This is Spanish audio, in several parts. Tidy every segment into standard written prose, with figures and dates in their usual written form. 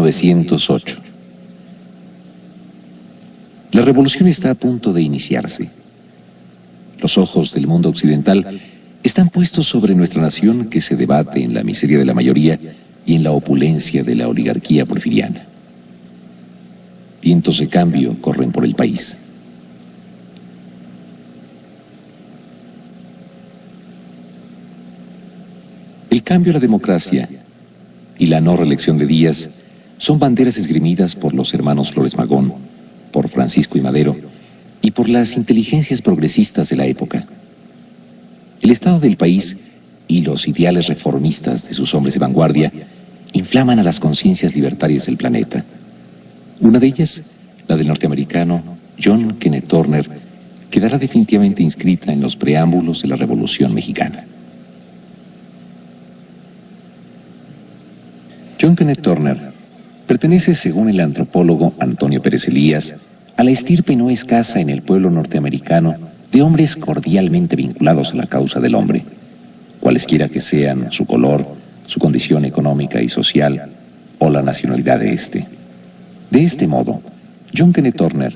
1908. La revolución está a punto de iniciarse. Los ojos del mundo occidental están puestos sobre nuestra nación, que se debate en la miseria de la mayoría y en la opulencia de la oligarquía porfiriana. Vientos de cambio corren por el país. El cambio a la democracia y la no reelección de Díaz son banderas esgrimidas por los hermanos Flores Magón, por Francisco I. Madero y por las inteligencias progresistas de la época. El estado del país y los ideales reformistas de sus hombres de vanguardia inflaman a las conciencias libertarias del planeta. Una de ellas, la del norteamericano John Kenneth Turner, quedará definitivamente inscrita en los preámbulos de la Revolución Mexicana. John Kenneth Turner pertenece, según el antropólogo Antonio Pérez Elías, a la estirpe no escasa en el pueblo norteamericano de hombres cordialmente vinculados a la causa del hombre, cualesquiera que sean su color, su condición económica y social o la nacionalidad de éste. De este modo, John Kenneth Turner,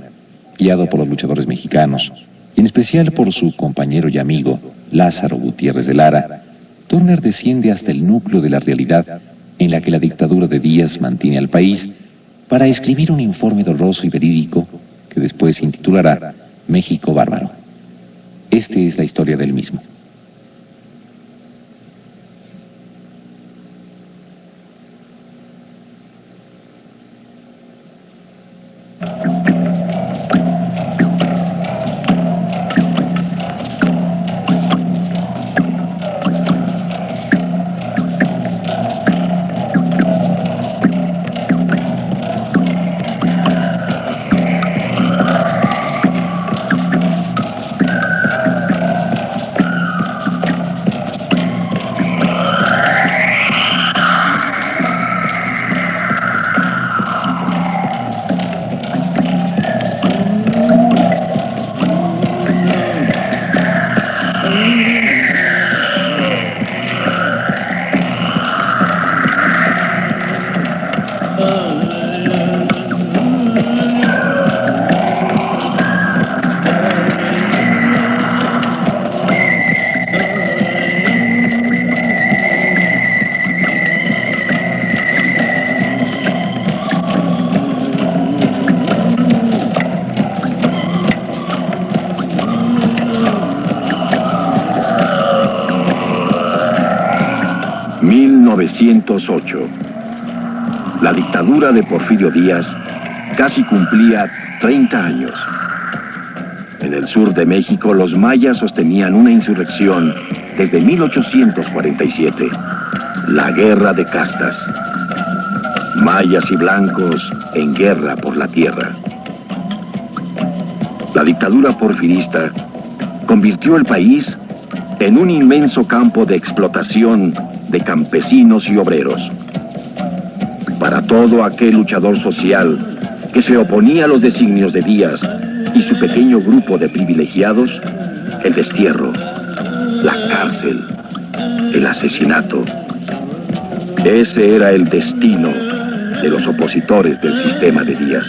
guiado por los luchadores mexicanos, y en especial por su compañero y amigo Lázaro Gutiérrez de Lara, Turner desciende hasta el núcleo de la realidad en la que la dictadura de Díaz mantiene al país, para escribir un informe doloroso y verídico que después se intitulará México Bárbaro. Esta es la historia del mismo. La dictadura de Porfirio Díaz casi cumplía 30 años. En el sur de México, los mayas sostenían una insurrección desde 1847, la Guerra de Castas. Mayas y blancos en guerra por la tierra. La dictadura porfirista convirtió el país en un inmenso campo de explotación de campesinos y obreros. Para todo aquel luchador social que se oponía a los designios de Díaz y su pequeño grupo de privilegiados, el destierro, la cárcel, el asesinato. Ese era el destino de los opositores del sistema de Díaz.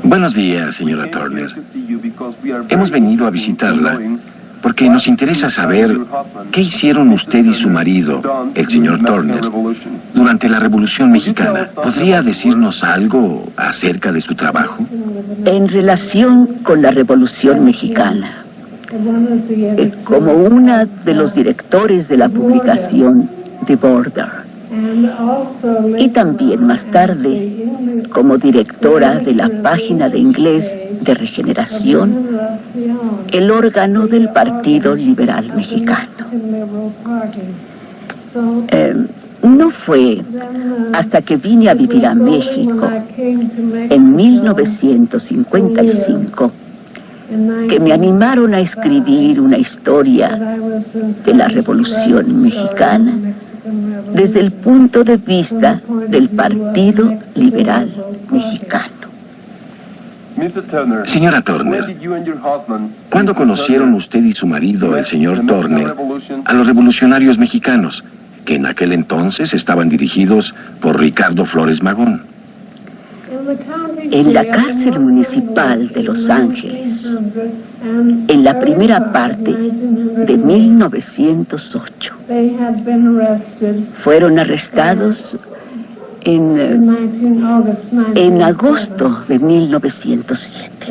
Buenos días, señora Turner. Hemos venido a visitarla porque nos interesa saber qué hicieron usted y su marido, el señor Turner, durante la Revolución Mexicana. ¿Podría decirnos algo acerca de su trabajo? En relación con la Revolución Mexicana, como una de los directores de la publicación The Border, y también más tarde como directora de la página de inglés de Regeneración, el órgano del Partido Liberal Mexicano. No fue hasta que vine a vivir a México en 1955 que me animaron a escribir una historia de la Revolución Mexicana desde el punto de vista del Partido Liberal Mexicano. Señora Turner, ¿cuándo conocieron usted y su marido, el señor Turner, a los revolucionarios mexicanos, que en aquel entonces estaban dirigidos por Ricardo Flores Magón? En la cárcel municipal de Los Ángeles, en la primera parte de 1908. Fueron arrestados en agosto de 1907.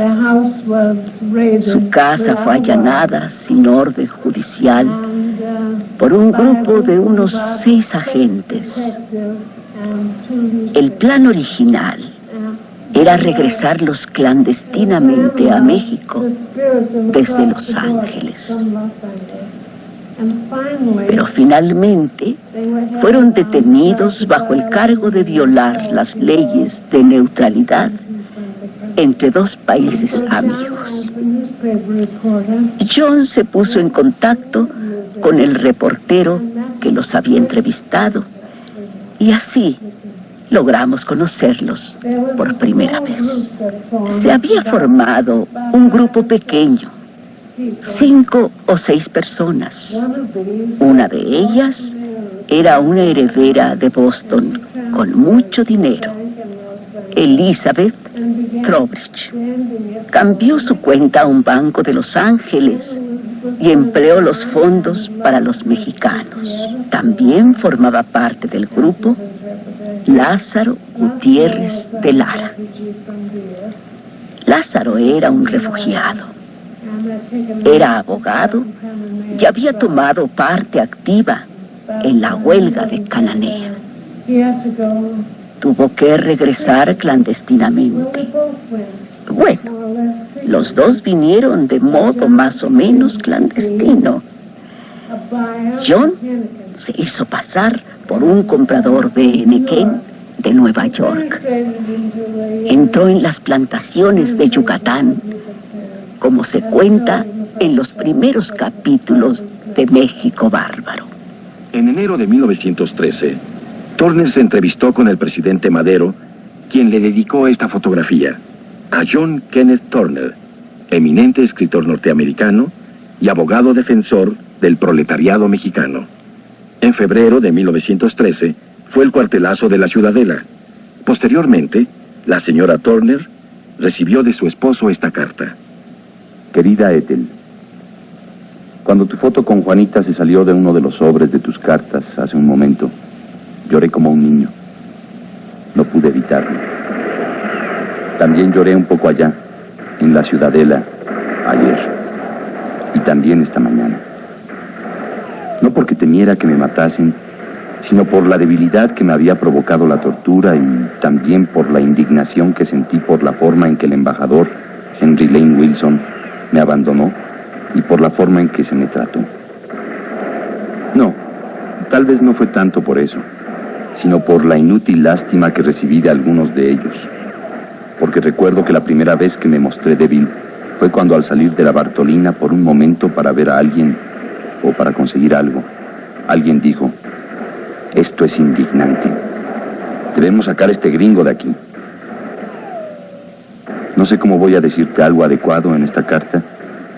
Su casa fue allanada sin orden judicial por un grupo de unos 6 agentes. El plan original era regresarlos clandestinamente a México desde Los Ángeles. Pero finalmente fueron detenidos bajo el cargo de violar las leyes de neutralidad entre 2 países amigos. John se puso en contacto con el reportero que los había entrevistado y así logramos conocerlos por primera vez. Se había formado un grupo pequeño, 5 o 6 personas. Una de ellas era una heredera de Boston con mucho dinero, Elizabeth Trowbridge. Cambió su cuenta a un banco de Los Ángeles y empleó los fondos para los mexicanos. También formaba parte del grupo Lázaro Gutiérrez de Lara. Lázaro era un refugiado. Era abogado y había tomado parte activa en la huelga de Cananea. Tuvo que regresar clandestinamente. Bueno, los dos vinieron de modo más o menos clandestino. John se hizo pasar por un comprador de Nequén de Nueva York. Entró en las plantaciones de Yucatán, como se cuenta en los primeros capítulos de México Bárbaro. En enero de 1913, Turner se entrevistó con el presidente Madero, quien le dedicó esta fotografía a John Kenneth Turner, eminente escritor norteamericano y abogado defensor del proletariado mexicano. En febrero de 1913 fue el cuartelazo de la Ciudadela. Posteriormente, la señora Turner recibió de su esposo esta carta. Querida Ethel, cuando tu foto con Juanita se salió de uno de los sobres de tus cartas hace un momento, lloré como un niño. No pude evitarlo. También lloré un poco allá, en la Ciudadela, ayer. Y también esta mañana. No porque temiera que me matasen, sino por la debilidad que me había provocado la tortura y también por la indignación que sentí por la forma en que el embajador Henry Lane Wilson me abandonó y por la forma en que se me trató. No, tal vez no fue tanto por eso, sino por la inútil lástima que recibí de algunos de ellos. Porque recuerdo que la primera vez que me mostré débil fue cuando al salir de la Bartolina por un momento para ver a alguien o para conseguir algo, alguien dijo: esto es indignante. Debemos sacar a este gringo de aquí. No sé cómo voy a decirte algo adecuado en esta carta,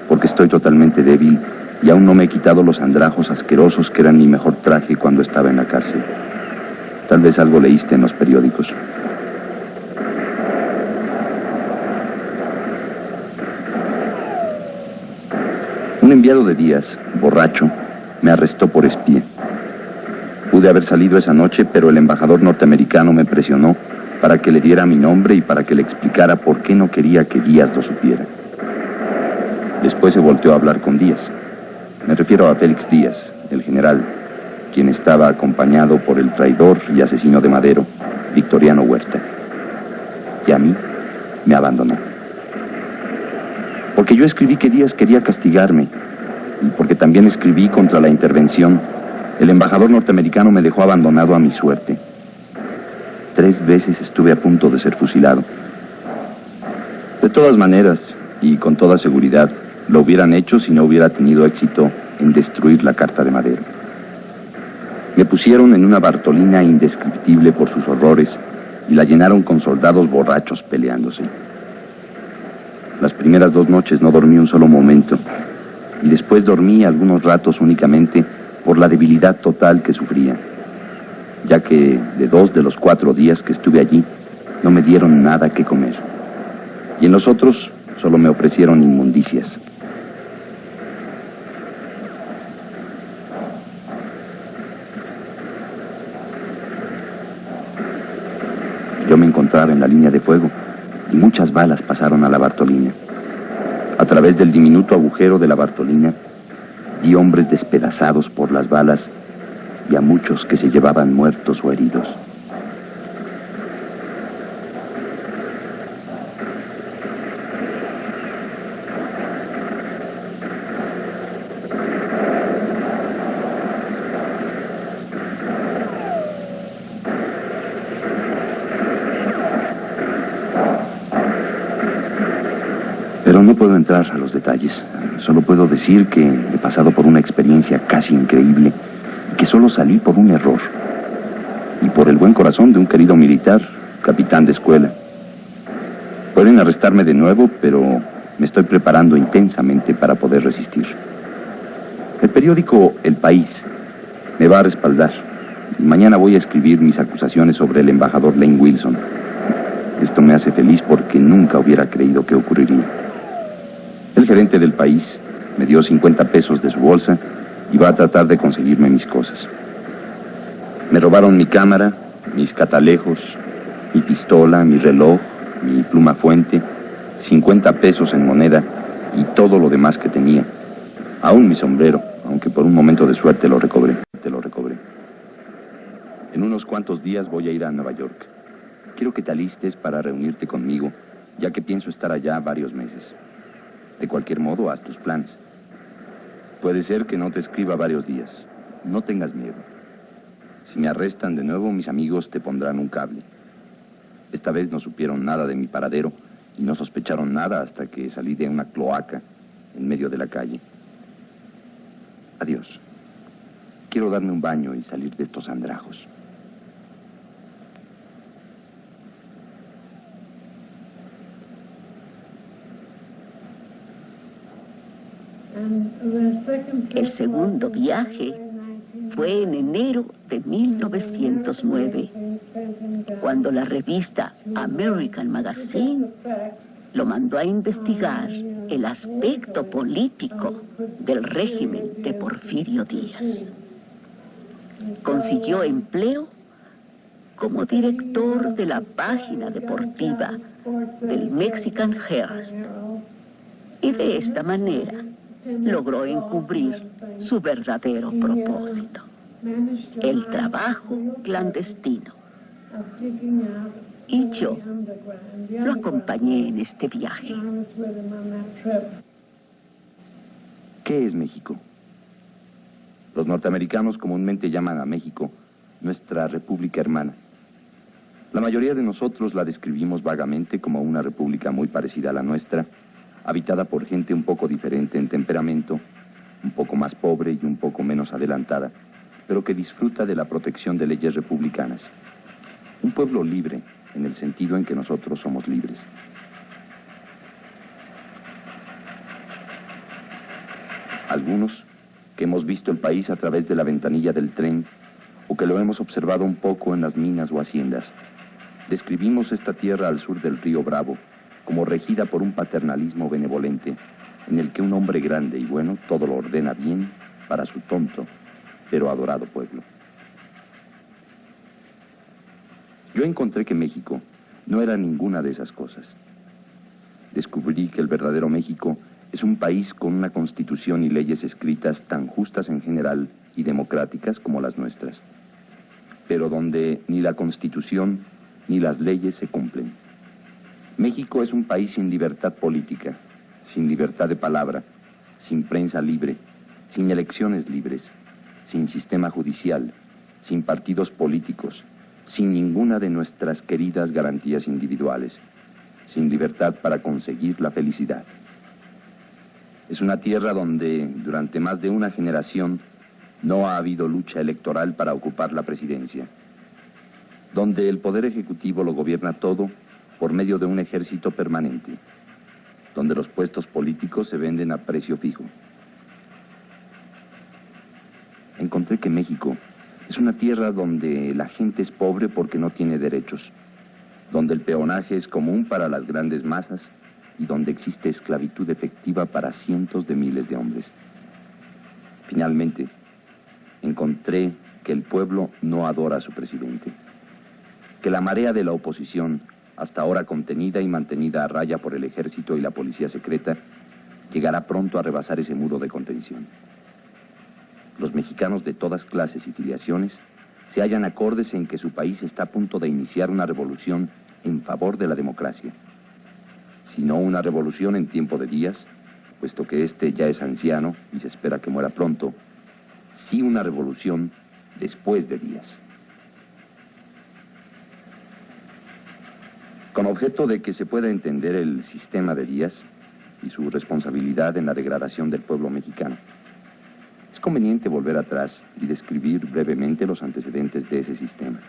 porque estoy totalmente débil y aún no me he quitado los andrajos asquerosos que eran mi mejor traje cuando estaba en la cárcel. Tal vez algo leíste en los periódicos. enviado de Díaz, borracho, me arrestó por espía. Pude haber salido esa noche, pero el embajador norteamericano me presionó para que le diera mi nombre y para que le explicara por qué no quería que Díaz lo supiera. Después se volteó a hablar con Díaz. Me refiero a Félix Díaz, el general, quien estaba acompañado por el traidor y asesino de Madero, Victoriano Huerta. Y a mí me abandonó. Porque yo escribí que Díaz quería castigarme, y porque también escribí contra la intervención, el embajador norteamericano me dejó abandonado a mi suerte. 3 veces estuve a punto de ser fusilado. De todas maneras, y con toda seguridad, lo hubieran hecho si no hubiera tenido éxito en destruir la Carta de Madero. Me pusieron en una Bartolina indescriptible por sus horrores y la llenaron con soldados borrachos peleándose. Las primeras 2 noches no dormí un solo momento, y después dormí algunos ratos únicamente por la debilidad total que sufría, ya que de 2 de los 4 días que estuve allí no me dieron nada que comer, y en los otros solo me ofrecieron inmundicias. Yo me encontraba en la línea de fuego y muchas balas pasaron a la Bartolina. A través del diminuto agujero de la Bartolina vi hombres despedazados por las balas y a muchos que se llevaban muertos o heridos. Pero no puedo entrar a los detalles. Solo puedo decir que he pasado por una experiencia casi increíble y que solo salí por un error. Y por el buen corazón de un querido militar, capitán de escuela. Pueden arrestarme de nuevo, pero me estoy preparando intensamente para poder resistir. El periódico El País me va a respaldar. Mañana voy a escribir mis acusaciones sobre el embajador Lane Wilson. Esto me hace feliz porque nunca hubiera creído que ocurriría. El gerente del País me dio 50 pesos de su bolsa y va a tratar de conseguirme mis cosas. Me robaron mi cámara, mis catalejos, mi pistola, mi reloj, mi pluma fuente, 50 pesos en moneda y todo lo demás que tenía. Aún mi sombrero, aunque por un momento de suerte lo recobré. En unos cuantos días voy a ir a Nueva York. Quiero que te alistes para reunirte conmigo, ya que pienso estar allá varios meses. De cualquier modo, haz tus planes. Puede ser que no te escriba varios días. No tengas miedo. Si me arrestan de nuevo, mis amigos te pondrán un cable. Esta vez no supieron nada de mi paradero y no sospecharon nada hasta que salí de una cloaca en medio de la calle. Adiós. Quiero darme un baño y salir de estos andrajos. El segundo viaje fue en enero de 1909, cuando la revista American Magazine lo mandó a investigar el aspecto político del régimen de Porfirio Díaz. Consiguió empleo como director de la página deportiva del Mexican Herald y de esta manera logró encubrir su verdadero propósito, el trabajo clandestino. Y yo lo acompañé en este viaje. ¿Qué es México? Los norteamericanos comúnmente llaman a México nuestra república hermana. La mayoría de nosotros la describimos vagamente como una república muy parecida a la nuestra, habitada por gente un poco diferente en temperamento, un poco más pobre y un poco menos adelantada, pero que disfruta de la protección de leyes republicanas. Un pueblo libre, en el sentido en que nosotros somos libres. Algunos, que hemos visto el país a través de la ventanilla del tren, o que lo hemos observado un poco en las minas o haciendas, describimos esta tierra al sur del río Bravo como regida por un paternalismo benevolente, en el que un hombre grande y bueno todo lo ordena bien para su tonto, pero adorado pueblo. Yo encontré que México no era ninguna de esas cosas. Descubrí que el verdadero México es un país con una constitución y leyes escritas tan justas en general y democráticas como las nuestras, pero donde ni la constitución ni las leyes se cumplen. México es un país sin libertad política, sin libertad de palabra, sin prensa libre, sin elecciones libres, sin sistema judicial, sin partidos políticos, sin ninguna de nuestras queridas garantías individuales, sin libertad para conseguir la felicidad. Es una tierra donde, durante más de una generación, no ha habido lucha electoral para ocupar la presidencia, donde el poder ejecutivo lo gobierna todo por medio de un ejército permanente, donde los puestos políticos se venden a precio fijo. Encontré que México es una tierra donde la gente es pobre porque no tiene derechos, donde el peonaje es común para las grandes masas y donde existe esclavitud efectiva para cientos de miles de hombres. Finalmente, encontré que el pueblo no adora a su presidente, que la marea de la oposición, hasta ahora contenida y mantenida a raya por el ejército y la policía secreta, llegará pronto a rebasar ese muro de contención. Los mexicanos de todas clases y filiaciones se hallan acordes en que su país está a punto de iniciar una revolución en favor de la democracia. Si no una revolución en tiempo de Díaz, puesto que este ya es anciano y se espera que muera pronto, sí una revolución después de Díaz. Con objeto de que se pueda entender el sistema de Díaz y su responsabilidad en la degradación del pueblo mexicano, es conveniente volver atrás y describir brevemente los antecedentes de ese sistema.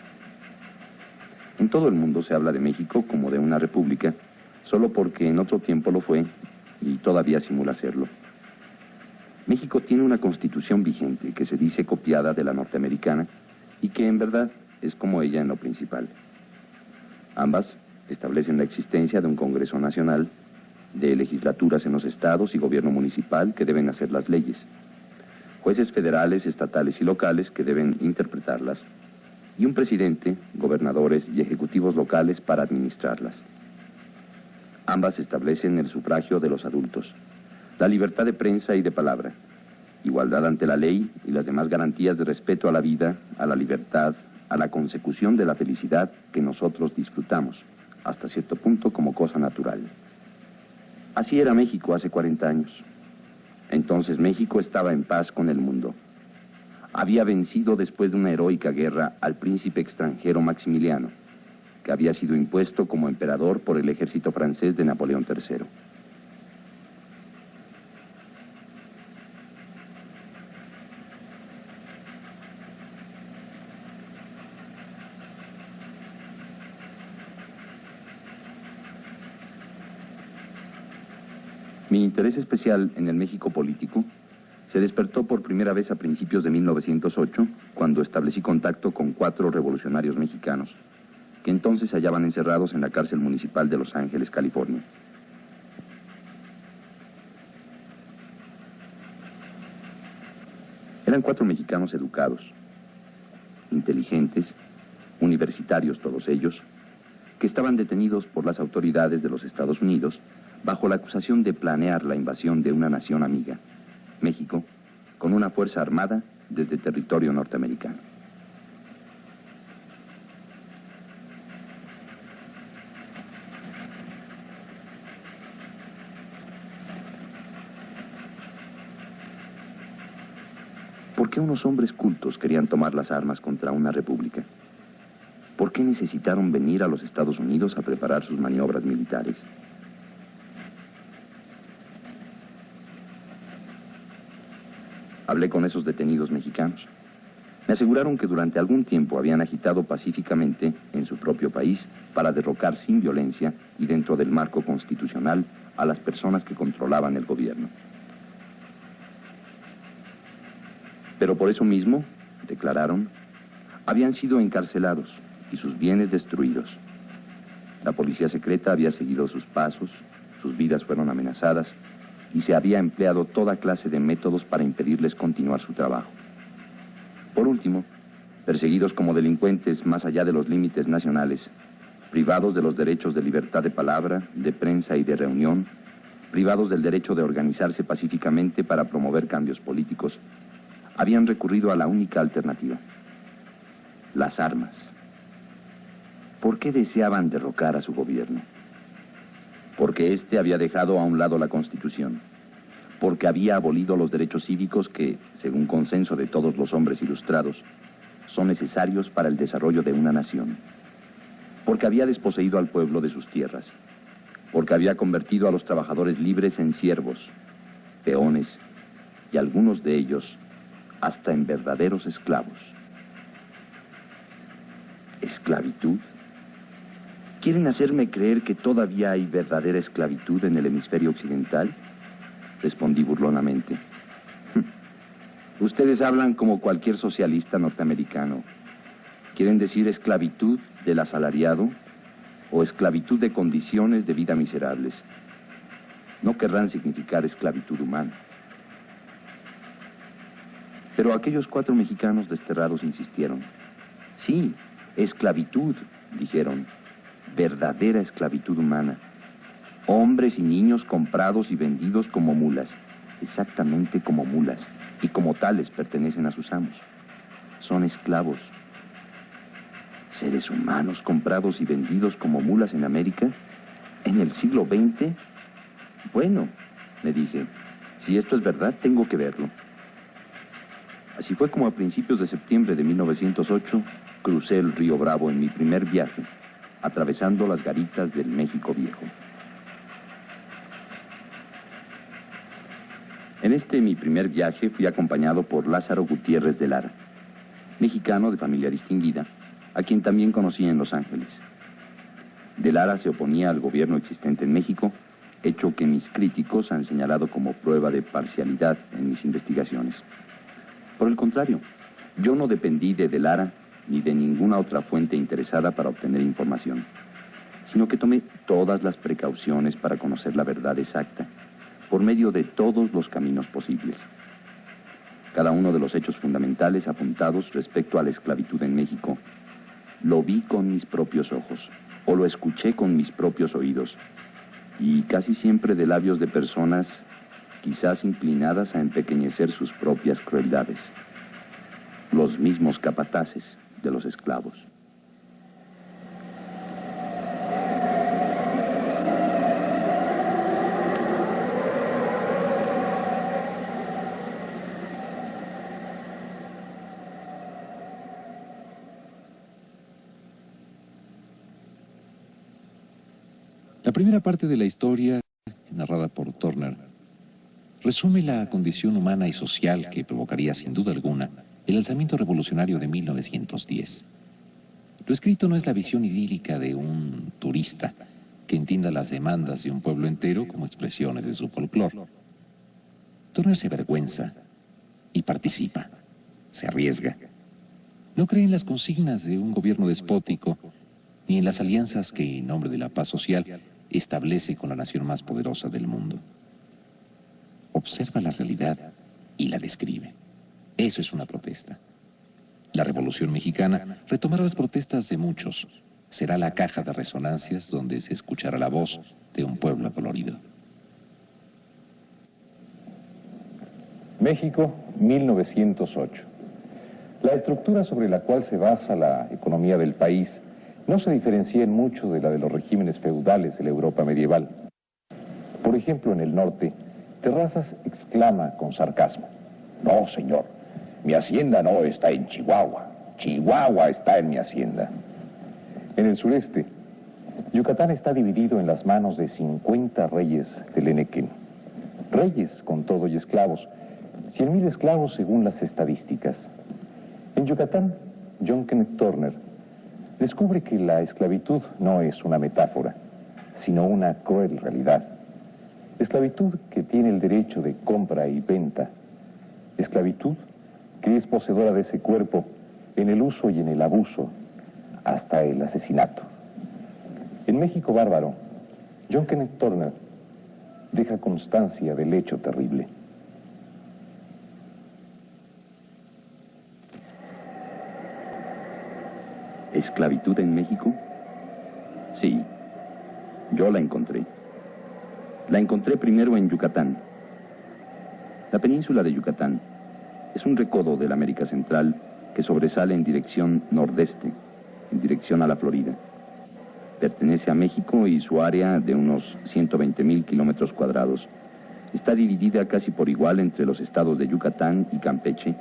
En todo el mundo se habla de México como de una república, solo porque en otro tiempo lo fue y todavía simula serlo. México tiene una constitución vigente que se dice copiada de la norteamericana y que en verdad es como ella en lo principal. Ambas establecen la existencia de un Congreso Nacional, de legislaturas en los estados y gobierno municipal que deben hacer las leyes, jueces federales, estatales y locales que deben interpretarlas, y un presidente, gobernadores y ejecutivos locales para administrarlas. Ambas establecen el sufragio de los adultos, la libertad de prensa y de palabra, igualdad ante la ley y las demás garantías de respeto a la vida, a la libertad, a la consecución de la felicidad que nosotros disfrutamos, hasta cierto punto como cosa natural. Así era México hace 40 años. Entonces México estaba en paz con el mundo. Había vencido después de una heroica guerra al príncipe extranjero Maximiliano, que había sido impuesto como emperador por el ejército francés de Napoleón III. Mi interés especial en el México político se despertó por primera vez a principios de 1908, cuando establecí contacto con 4 revolucionarios mexicanos, que entonces se hallaban encerrados en la cárcel municipal de Los Ángeles, California. Eran 4 mexicanos educados, inteligentes, universitarios todos ellos, que estaban detenidos por las autoridades de los Estados Unidos bajo la acusación de planear la invasión de una nación amiga, México, con una fuerza armada desde territorio norteamericano. ¿Por qué unos hombres cultos querían tomar las armas contra una república? ¿Por qué necesitaron venir a los Estados Unidos a preparar sus maniobras militares? Hablé con esos detenidos mexicanos. Me aseguraron que durante algún tiempo habían agitado pacíficamente en su propio país para derrocar sin violencia y dentro del marco constitucional a las personas que controlaban el gobierno. Pero por eso mismo, declararon, habían sido encarcelados y sus bienes destruidos. La policía secreta había seguido sus pasos, sus vidas fueron amenazadas y se había empleado toda clase de métodos para impedirles continuar su trabajo. Por último, perseguidos como delincuentes más allá de los límites nacionales, privados de los derechos de libertad de palabra, de prensa y de reunión, privados del derecho de organizarse pacíficamente para promover cambios políticos, habían recurrido a la única alternativa: las armas. ¿Por qué deseaban derrocar a su gobierno? Porque éste había dejado a un lado la Constitución, porque había abolido los derechos cívicos que, según consenso de todos los hombres ilustrados, son necesarios para el desarrollo de una nación, porque había desposeído al pueblo de sus tierras, porque había convertido a los trabajadores libres en siervos, peones, y algunos de ellos hasta en verdaderos esclavos. ¿Esclavitud? ¿Quieren hacerme creer que todavía hay verdadera esclavitud en el hemisferio occidental? Respondí burlonamente. Ustedes hablan como cualquier socialista norteamericano. ¿Quieren decir esclavitud del asalariado o esclavitud de condiciones de vida miserables? No querrán significar esclavitud humana. Pero aquellos 4 mexicanos desterrados insistieron. Sí, esclavitud, dijeron. Verdadera esclavitud humana. Hombres y niños comprados y vendidos como mulas, exactamente como mulas, y como tales pertenecen a sus amos. Son esclavos. ¿Seres humanos comprados y vendidos como mulas en América? ¿En el siglo XX? Bueno, me dije, si esto es verdad, tengo que verlo. Así fue como a principios de septiembre de 1908 crucé el río Bravo en mi primer viaje, atravesando las garitas del México Viejo. En este mi primer viaje fui acompañado por Lázaro Gutiérrez de Lara, mexicano de familia distinguida, a quien también conocí en Los Ángeles. De Lara se oponía al gobierno existente en México, hecho que mis críticos han señalado como prueba de parcialidad en mis investigaciones. Por el contrario, yo no dependí de Lara ni de ninguna otra fuente interesada para obtener información, sino que tomé todas las precauciones para conocer la verdad exacta, por medio de todos los caminos posibles. Cada uno de los hechos fundamentales apuntados respecto a la esclavitud en México, lo vi con mis propios ojos, o lo escuché con mis propios oídos, y casi siempre de labios de personas quizás inclinadas a empequeñecer sus propias crueldades, los mismos capataces de los esclavos. La primera parte de la historia, narrada por Turner, resume la condición humana y social que provocaría sin duda alguna el alzamiento revolucionario de 1910. Lo escrito no es la visión idílica de un turista que entienda las demandas de un pueblo entero como expresiones de su folclore. Turner se avergüenza y participa, se arriesga. No cree en las consignas de un gobierno despótico ni en las alianzas que, en nombre de la paz social, establece con la nación más poderosa del mundo. Observa la realidad y la describe. Eso es una protesta. La Revolución Mexicana retomará las protestas de muchos. Será la caja de resonancias donde se escuchará la voz de un pueblo adolorido. México, 1908. La estructura sobre la cual se basa la economía del país no se diferencia en mucho de la de los regímenes feudales de la Europa medieval. Por ejemplo, en el norte, Terrazas exclama con sarcasmo: "No, señor, mi hacienda no está en Chihuahua. Chihuahua está en mi hacienda". En el sureste, Yucatán está dividido en las manos de 50 reyes del Enequén. Reyes con todo y esclavos, 100,000 esclavos según las estadísticas. En Yucatán, John Kenneth Turner descubre que la esclavitud no es una metáfora, sino una cruel realidad. Esclavitud que tiene el derecho de compra y venta. Esclavitud que es poseedora de ese cuerpo en el uso y en el abuso, hasta el asesinato. En México bárbaro, John Kenneth Turner deja constancia del hecho terrible. ¿Esclavitud en México? Sí, yo la encontré. La encontré primero en Yucatán. La península de Yucatán es un recodo de la América Central que sobresale en dirección nordeste, en dirección a la Florida. Pertenece a México y su área, de unos 120,000 kilómetros cuadrados, está dividida casi por igual entre los estados de Yucatán y Campeche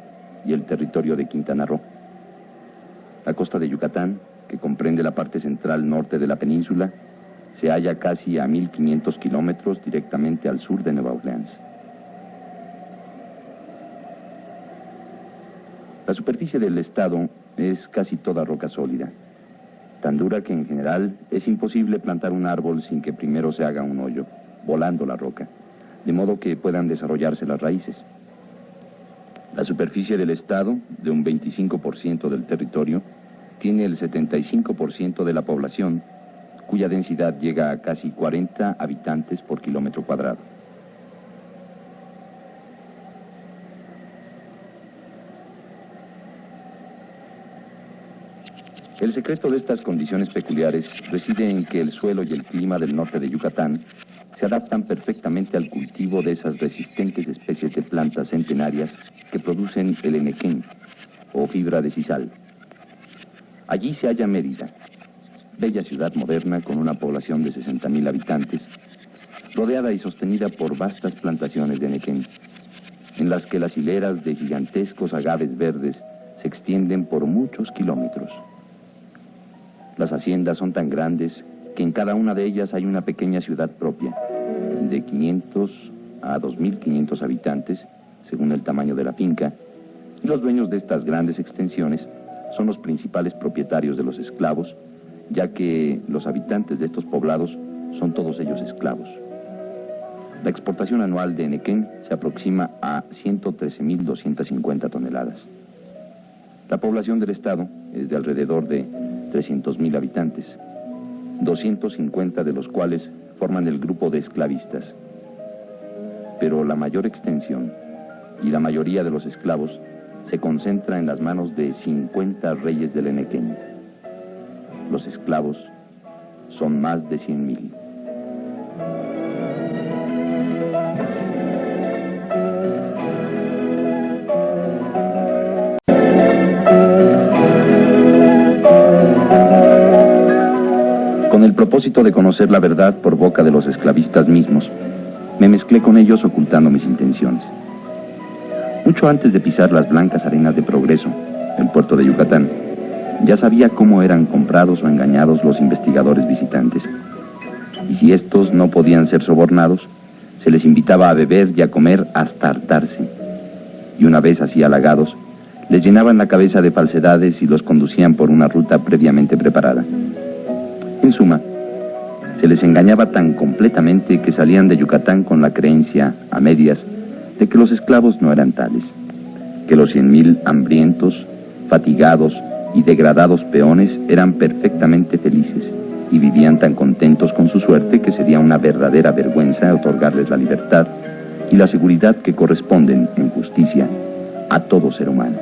y el territorio de Quintana Roo. La costa de Yucatán, que comprende la parte central norte de la península, se halla casi a 1.500 kilómetros directamente al sur de Nueva Orleans. La superficie del estado es casi toda roca sólida, tan dura que en general es imposible plantar un árbol sin que primero se haga un hoyo, volando la roca, de modo que puedan desarrollarse las raíces. La superficie del estado, de un 25% del territorio, tiene el 75% de la población, cuya densidad llega a casi 40 habitantes por kilómetro cuadrado. El secreto de estas condiciones peculiares reside en que el suelo y el clima del norte de Yucatán se adaptan perfectamente al cultivo de esas resistentes especies de plantas centenarias que producen el enequén, o fibra de sisal. Allí se halla Mérida, bella ciudad moderna con una población de 60,000 habitantes, rodeada y sostenida por vastas plantaciones de enequén, en las que las hileras de gigantescos agaves verdes se extienden por muchos kilómetros. Las haciendas son tan grandes que en cada una de ellas hay una pequeña ciudad propia, de 500 a 2.500 habitantes, según el tamaño de la finca, y los dueños de estas grandes extensiones son los principales propietarios de los esclavos, ya que los habitantes de estos poblados son todos ellos esclavos. La exportación anual de enequén se aproxima a 113.250 toneladas. La población del estado es de alrededor de 300,000 habitantes, 250 de los cuales forman el grupo de esclavistas. Pero la mayor extensión y la mayoría de los esclavos se concentra en las manos de 50 reyes del enequén. Los esclavos son más de 100,000. Con el propósito de conocer la verdad por boca de los esclavistas mismos, me mezclé con ellos ocultando mis intenciones. Mucho antes de pisar las blancas arenas de Progreso, el puerto de Yucatán, ya sabía cómo eran comprados o engañados los investigadores visitantes. Y si estos no podían ser sobornados, se les invitaba a beber y a comer hasta hartarse. Y una vez así halagados, les llenaban la cabeza de falsedades y los conducían por una ruta previamente preparada. En suma, se les engañaba tan completamente que salían de Yucatán con la creencia, a medias, de que los esclavos no eran tales, que los 100,000 hambrientos, fatigados y degradados peones eran perfectamente felices y vivían tan contentos con su suerte que sería una verdadera vergüenza otorgarles la libertad y la seguridad que corresponden, en justicia, a todo ser humano.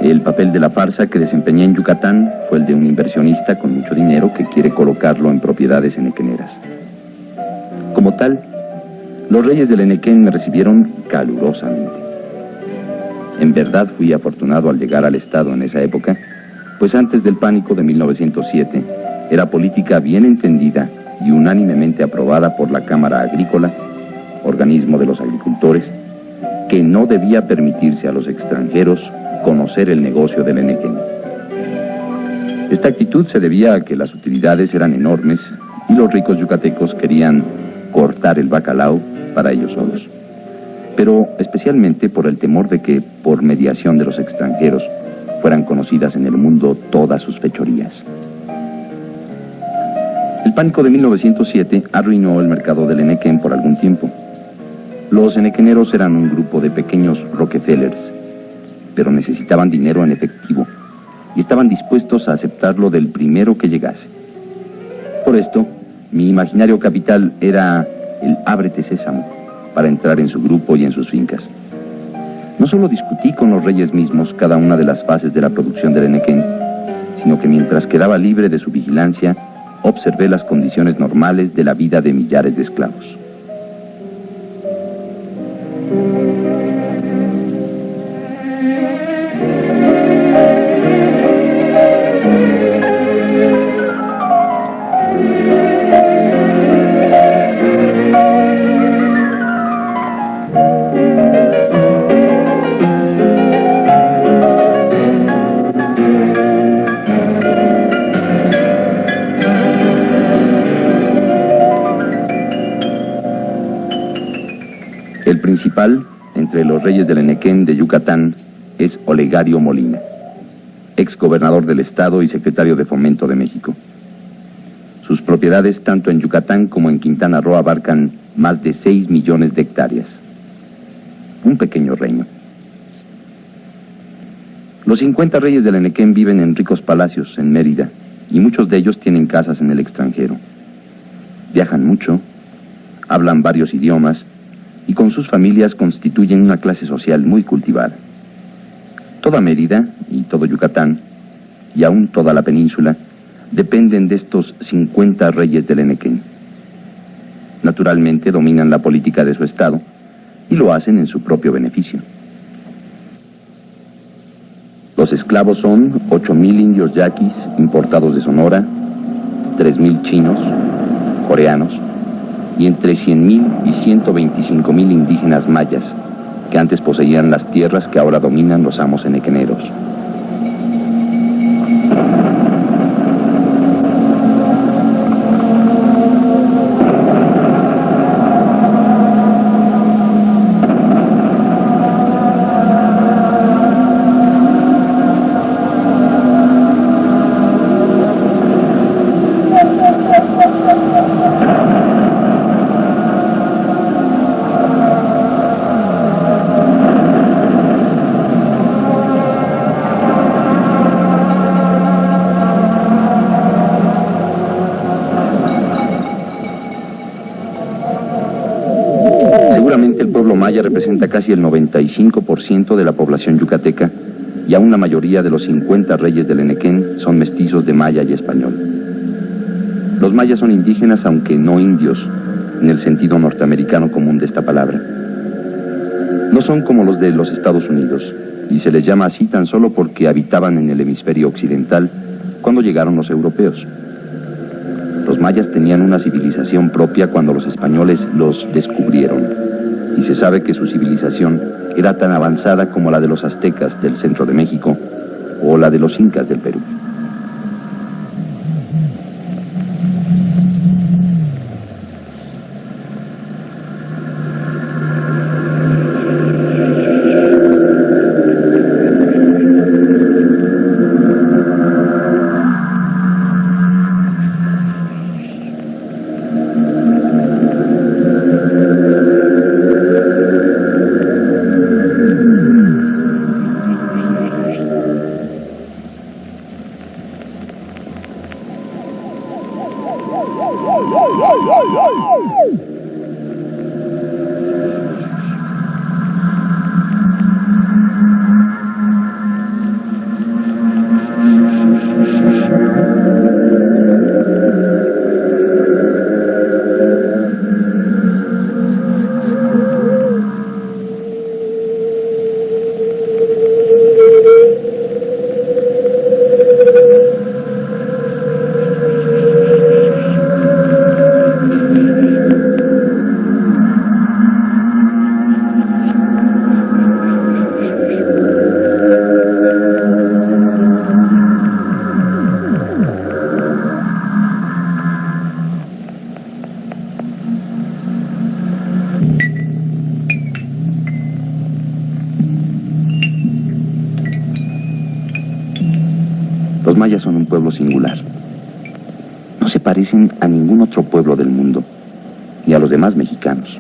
El papel de la farsa que desempeñé en Yucatán fue el de un inversionista con mucho dinero que quiere colocarlo en propiedades enequeneras. Como tal, los reyes del enequén me recibieron calurosamente. En verdad fui afortunado al llegar al estado en esa época, pues antes del pánico de 1907 era política bien entendida y unánimemente aprobada por la Cámara Agrícola, organismo de los agricultores, que no debía permitirse a los extranjeros conocer el negocio del enequén. Esta actitud se debía a que las utilidades eran enormes y los ricos yucatecos querían cortar el bacalao para ellos solos, pero especialmente por el temor de que, por mediación de los extranjeros, fueran conocidas en el mundo todas sus fechorías. El pánico de 1907 arruinó el mercado del henequén por algún tiempo. Los henequeneros eran un grupo de pequeños Rockefellers, pero necesitaban dinero en efectivo y estaban dispuestos a aceptarlo del primero que llegase. Por esto, mi imaginario capital era el ábrete sésamo para entrar en su grupo y en sus fincas. No solo discutí con los reyes mismos cada una de las fases de la producción del henequén, sino que mientras quedaba libre de su vigilancia, observé las condiciones normales de la vida de millares de esclavos. El principal entre los reyes del henequén de Yucatán es Olegario Molina, ex gobernador del estado y secretario de Fomento de México. Sus propiedades tanto en Yucatán como en Quintana Roo abarcan más de 6 millones de hectáreas. Un pequeño reino. Los 50 reyes del henequén viven en ricos palacios en Mérida y muchos de ellos tienen casas en el extranjero. Viajan mucho, hablan varios idiomas y con sus familias constituyen una clase social muy cultivada. Toda Mérida y todo Yucatán, y aún toda la península, dependen de estos 50 reyes del henequén. Naturalmente dominan la política de su estado y lo hacen en su propio beneficio. Los esclavos son 8,000 indios yaquis importados de Sonora, 3,000 chinos, coreanos, y entre 100,000 y 125,000 indígenas mayas, que antes poseían las tierras que ahora dominan los amos henequeneros. Maya representa casi el 95% de la población yucateca y aún la mayoría de los 50 reyes del henequén son mestizos de maya y español. Los mayas son indígenas aunque no indios, en el sentido norteamericano común de esta palabra. No son como los de los Estados Unidos, y se les llama así tan solo porque habitaban en el hemisferio occidental cuando llegaron los europeos. Los mayas tenían una civilización propia cuando los españoles los descubrieron. Y se sabe que su civilización era tan avanzada como la de los aztecas del centro de México o la de los incas del Perú. Los mayas son un pueblo singular. No se parecen a ningún otro pueblo del mundo, ni a los demás mexicanos,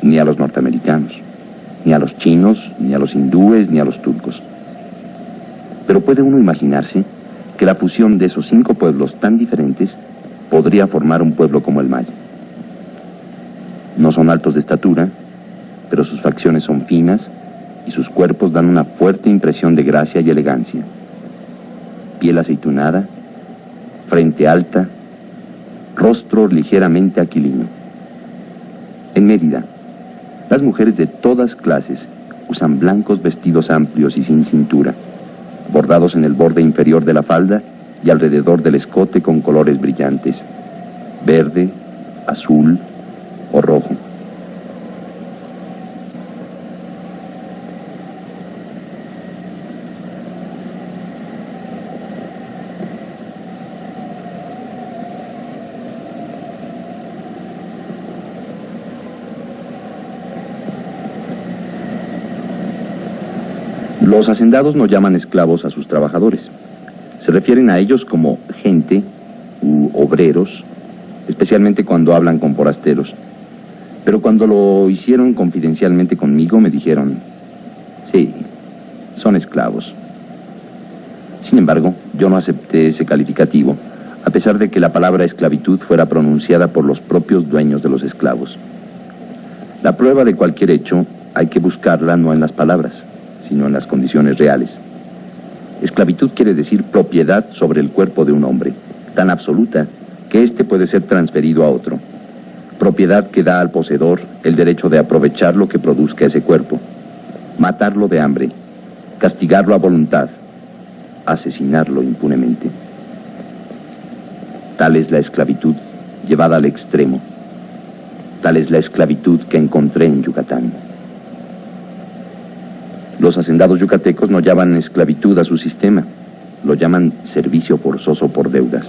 ni a los norteamericanos, ni a los chinos, ni a los hindúes, ni a los turcos. Pero puede uno imaginarse que la fusión de esos 5 pueblos tan diferentes podría formar un pueblo como el maya. No son altos de estatura, pero sus facciones son finas y sus cuerpos dan una fuerte impresión de gracia y elegancia. Piel aceitunada, frente alta, rostro ligeramente aquilino. En Mérida, las mujeres de todas clases usan blancos vestidos amplios y sin cintura, bordados en el borde inferior de la falda y alrededor del escote con colores brillantes, verde, azul o rojo. Los hacendados no llaman esclavos a sus trabajadores. Se refieren a ellos como gente u obreros, especialmente cuando hablan con forasteros. Pero cuando lo hicieron confidencialmente conmigo, me dijeron, sí, son esclavos. Sin embargo, yo no acepté ese calificativo, a pesar de que la palabra esclavitud fuera pronunciada por los propios dueños de los esclavos. La prueba de cualquier hecho hay que buscarla no en las palabras, sino en las condiciones reales. Esclavitud quiere decir propiedad sobre el cuerpo de un hombre, tan absoluta que éste puede ser transferido a otro. Propiedad que da al poseedor el derecho de aprovechar lo que produzca ese cuerpo, matarlo de hambre, castigarlo a voluntad, asesinarlo impunemente. Tal es la esclavitud llevada al extremo. Tal es la esclavitud que encontré en Yucatán. Los hacendados yucatecos no llaman esclavitud a su sistema, lo llaman servicio forzoso por deudas.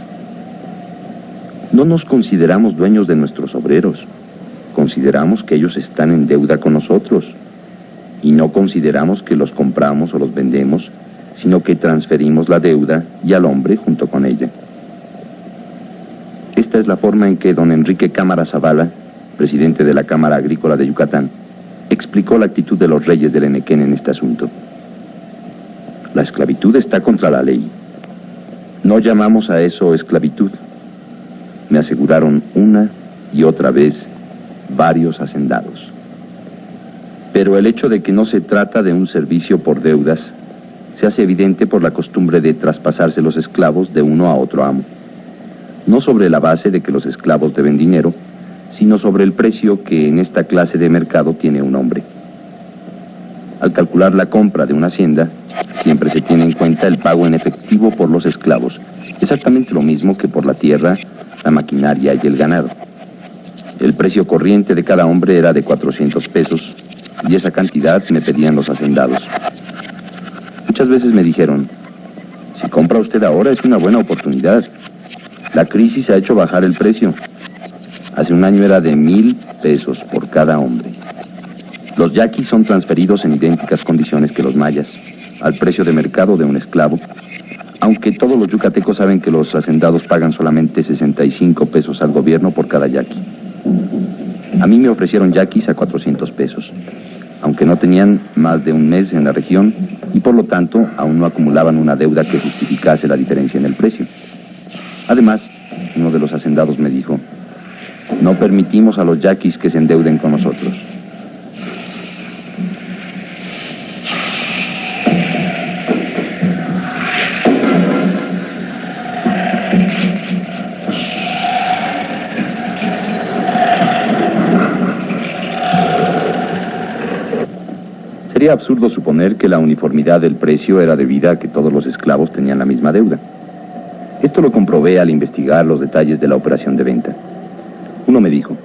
No nos consideramos dueños de nuestros obreros, consideramos que ellos están en deuda con nosotros, y no consideramos que los compramos o los vendemos, sino que transferimos la deuda y al hombre junto con ella. Esta es la forma en que don Enrique Cámara Zavala, presidente de la Cámara Agrícola de Yucatán, explicó la actitud de los reyes del Enequén en este asunto. La esclavitud está contra la ley. No llamamos a eso esclavitud. Me aseguraron una y otra vez varios hacendados. Pero el hecho de que no se trata de un servicio por deudas se hace evidente por la costumbre de traspasarse los esclavos de uno a otro amo. No sobre la base de que los esclavos deben dinero, sino sobre el precio que en esta clase de mercado tiene un hombre. Al calcular la compra de una hacienda, siempre se tiene en cuenta el pago en efectivo por los esclavos, exactamente lo mismo que por la tierra, la maquinaria y el ganado. El precio corriente de cada hombre era de 400 pesos, y esa cantidad me pedían los hacendados. Muchas veces me dijeron, si compra usted ahora es una buena oportunidad. La crisis ha hecho bajar el precio. Hace un año era de 1,000 pesos por cada hombre. Los yaquis son transferidos en idénticas condiciones que los mayas, al precio de mercado de un esclavo, aunque todos los yucatecos saben que los hacendados pagan solamente 65 pesos al gobierno por cada yaqui. A mí me ofrecieron yaquis a 400 pesos, aunque no tenían más de un mes en la región y por lo tanto aún no acumulaban una deuda que justificase la diferencia en el precio. Además, uno de los hacendados me dijo, no permitimos a los yaquis que se endeuden con nosotros. Sería absurdo suponer que la uniformidad del precio era debida a que todos los esclavos tenían la misma deuda. Esto lo comprobé al investigar los detalles de la operación de venta. Uno me dijo,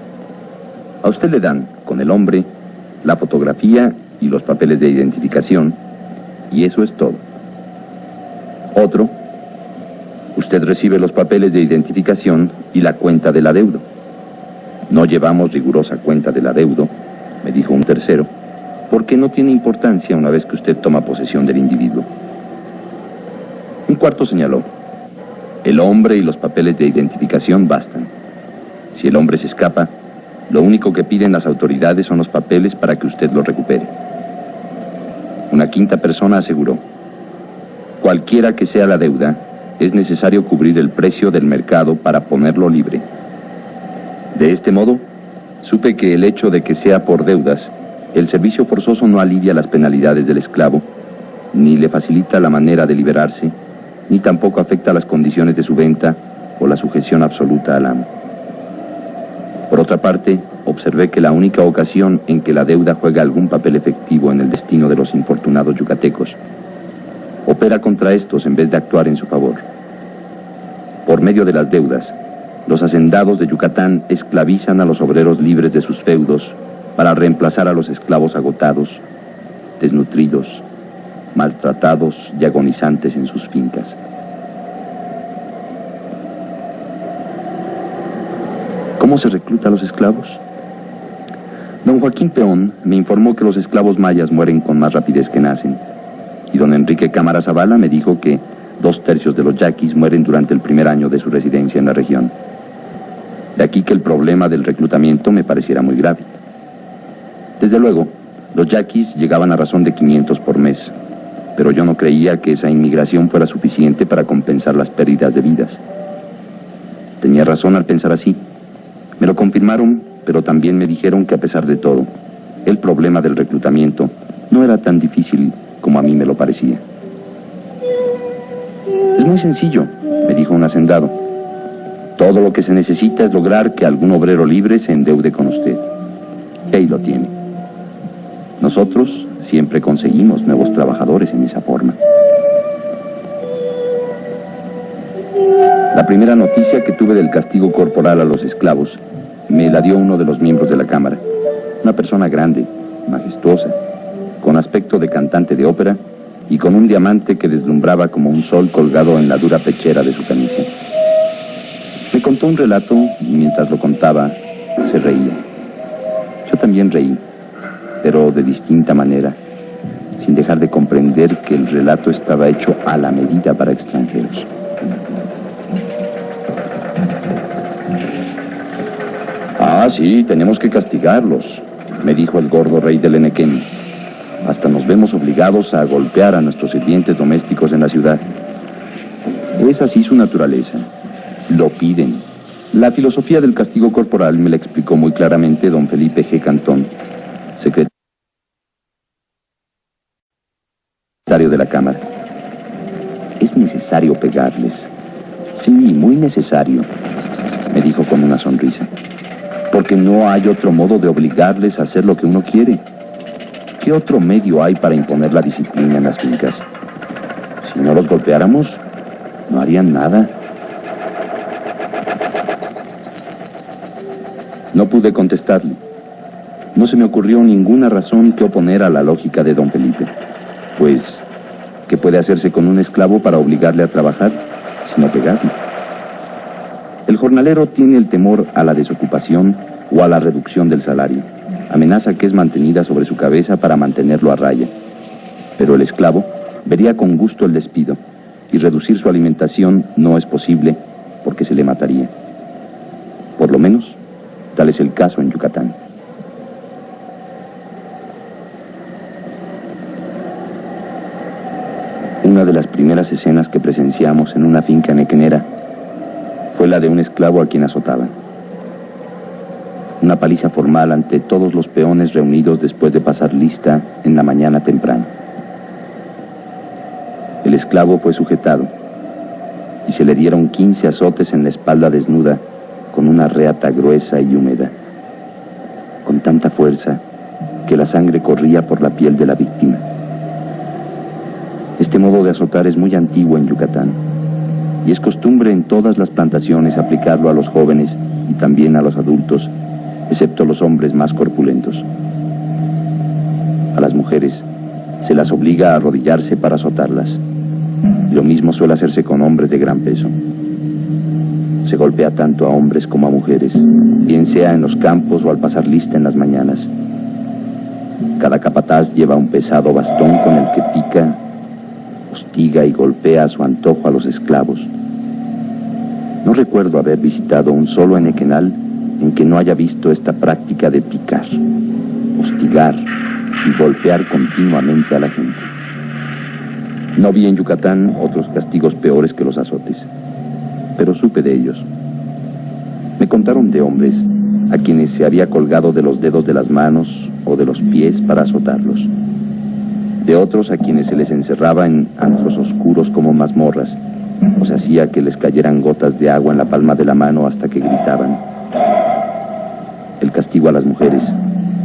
a usted le dan, con el hombre, la fotografía y los papeles de identificación, y eso es todo. Otro, usted recibe los papeles de identificación y la cuenta del adeudo. No llevamos rigurosa cuenta del adeudo, me dijo un tercero, porque no tiene importancia una vez que usted toma posesión del individuo. Un cuarto señaló, El hombre y los papeles de identificación bastan. Si el hombre se escapa, lo único que piden las autoridades son los papeles para que usted los recupere. Una quinta persona aseguró: cualquiera que sea la deuda, es necesario cubrir el precio del mercado para ponerlo libre. De este modo, supe que el hecho de que sea por deudas, el servicio forzoso no alivia las penalidades del esclavo, ni le facilita la manera de liberarse, ni tampoco afecta las condiciones de su venta o la sujeción absoluta al amo. Por otra parte, observé que la única ocasión en que la deuda juega algún papel efectivo en el destino de los infortunados yucatecos, opera contra estos en vez de actuar en su favor. Por medio de las deudas, los hacendados de Yucatán esclavizan a los obreros libres de sus feudos para reemplazar a los esclavos agotados, desnutridos, maltratados y agonizantes en sus fincas. ¿Cómo se recluta a los esclavos? Don Joaquín Peón me informó que los esclavos mayas mueren con más rapidez que nacen, y don Enrique Cámara Zavala me dijo que 2/3 de los yaquis mueren durante el primer año de su residencia en la región. De aquí que el problema del reclutamiento me pareciera muy grave. Desde luego, los yaquis llegaban a razón de 500 por mes, pero yo no creía que esa inmigración fuera suficiente para compensar las pérdidas de vidas. Tenía razón al pensar así. Me lo confirmaron, pero también me dijeron que a pesar de todo, el problema del reclutamiento no era tan difícil como a mí me lo parecía. Es muy sencillo, me dijo un hacendado. Todo lo que se necesita es lograr que algún obrero libre se endeude con usted. Y ahí lo tiene. Nosotros siempre conseguimos nuevos trabajadores en esa forma. La primera noticia que tuve del castigo corporal a los esclavos me la dio uno de los miembros de la Cámara. Una persona grande, majestuosa, con aspecto de cantante de ópera y con un diamante que deslumbraba como un sol colgado en la dura pechera de su camisa. Me contó un relato y mientras lo contaba, se reía. Yo también reí, pero de distinta manera, sin dejar de comprender que el relato estaba hecho a la medida para extranjeros. Ah, sí, tenemos que castigarlos, me dijo el gordo rey del Enequén. Hasta nos vemos obligados a golpear a nuestros sirvientes domésticos en la ciudad. Es así su naturaleza. Lo piden. La filosofía del castigo corporal me la explicó muy claramente don Felipe G. Cantón, secretario de la Cámara. Es necesario pegarles. Sí, muy necesario, me dijo con una sonrisa. Porque no hay otro modo de obligarles a hacer lo que uno quiere. ¿Qué otro medio hay para imponer la disciplina en las fincas? Si no los golpeáramos, no harían nada. No pude contestarle. No se me ocurrió ninguna razón que oponer a la lógica de don Felipe. Pues, ¿qué puede hacerse con un esclavo para obligarle a trabajar, sino pegarle? El jornalero tiene el temor a la desocupación o a la reducción del salario, amenaza que es mantenida sobre su cabeza para mantenerlo a raya. Pero el esclavo vería con gusto el despido, y reducir su alimentación no es posible porque se le mataría. Por lo menos, tal es el caso en Yucatán. Una de las primeras escenas que presenciamos en una finca nequenera fue la de un esclavo a quien azotaban. Una paliza formal ante todos los peones reunidos después de pasar lista en la mañana temprano. El esclavo fue sujetado y se le dieron 15 azotes en la espalda desnuda con una reata gruesa y húmeda, con tanta fuerza que la sangre corría por la piel de la víctima. Este modo de azotar es muy antiguo en Yucatán y es costumbre en todas las plantaciones aplicarlo a los jóvenes y también a los adultos, excepto los hombres más corpulentos. A las mujeres se las obliga a arrodillarse para azotarlas. Lo mismo suele hacerse con hombres de gran peso. Se golpea tanto a hombres como a mujeres, bien sea en los campos o al pasar lista en las mañanas. Cada capataz lleva un pesado bastón con el que pica, hostiga y golpea a su antojo a los esclavos. No recuerdo haber visitado un solo enequenal en que no haya visto esta práctica de picar, hostigar y golpear continuamente a la gente. No vi en Yucatán otros castigos peores que los azotes, pero supe de ellos. Me contaron de hombres a quienes se había colgado de los dedos de las manos o de los pies para azotarlos, de otros a quienes se les encerraba en antros oscuros como mazmorras, o se hacía que les cayeran gotas de agua en la palma de la mano hasta que gritaban. El castigo a las mujeres,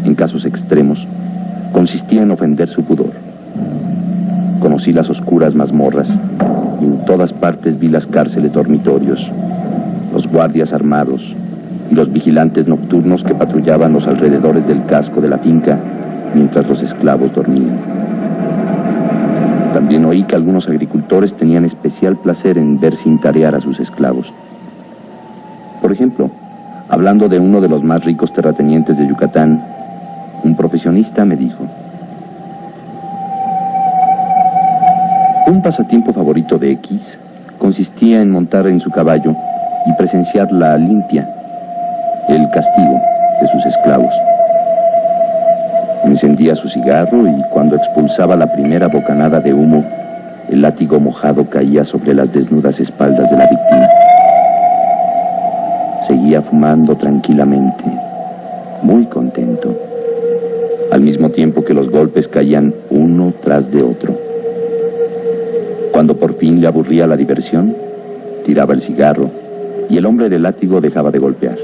en casos extremos, consistía en ofender su pudor. Conocí las oscuras mazmorras y en todas partes vi las cárceles dormitorios, los guardias armados y los vigilantes nocturnos que patrullaban los alrededores del casco de la finca mientras los esclavos dormían. También oí que algunos agricultores tenían especial placer en ver cintarear a sus esclavos. Por ejemplo, hablando de uno de los más ricos terratenientes de Yucatán, un profesionista me dijo: un pasatiempo favorito de X consistía en montar en su caballo y presenciar la limpia, el castigo de sus esclavos. Encendía su cigarro y cuando expulsaba la primera bocanada de humo, el látigo mojado caía sobre las desnudas espaldas de la víctima. Seguía fumando tranquilamente, muy contento, al mismo tiempo que los golpes caían uno tras de otro. Cuando por fin le aburría la diversión, tiraba el cigarro y el hombre del látigo dejaba de golpear,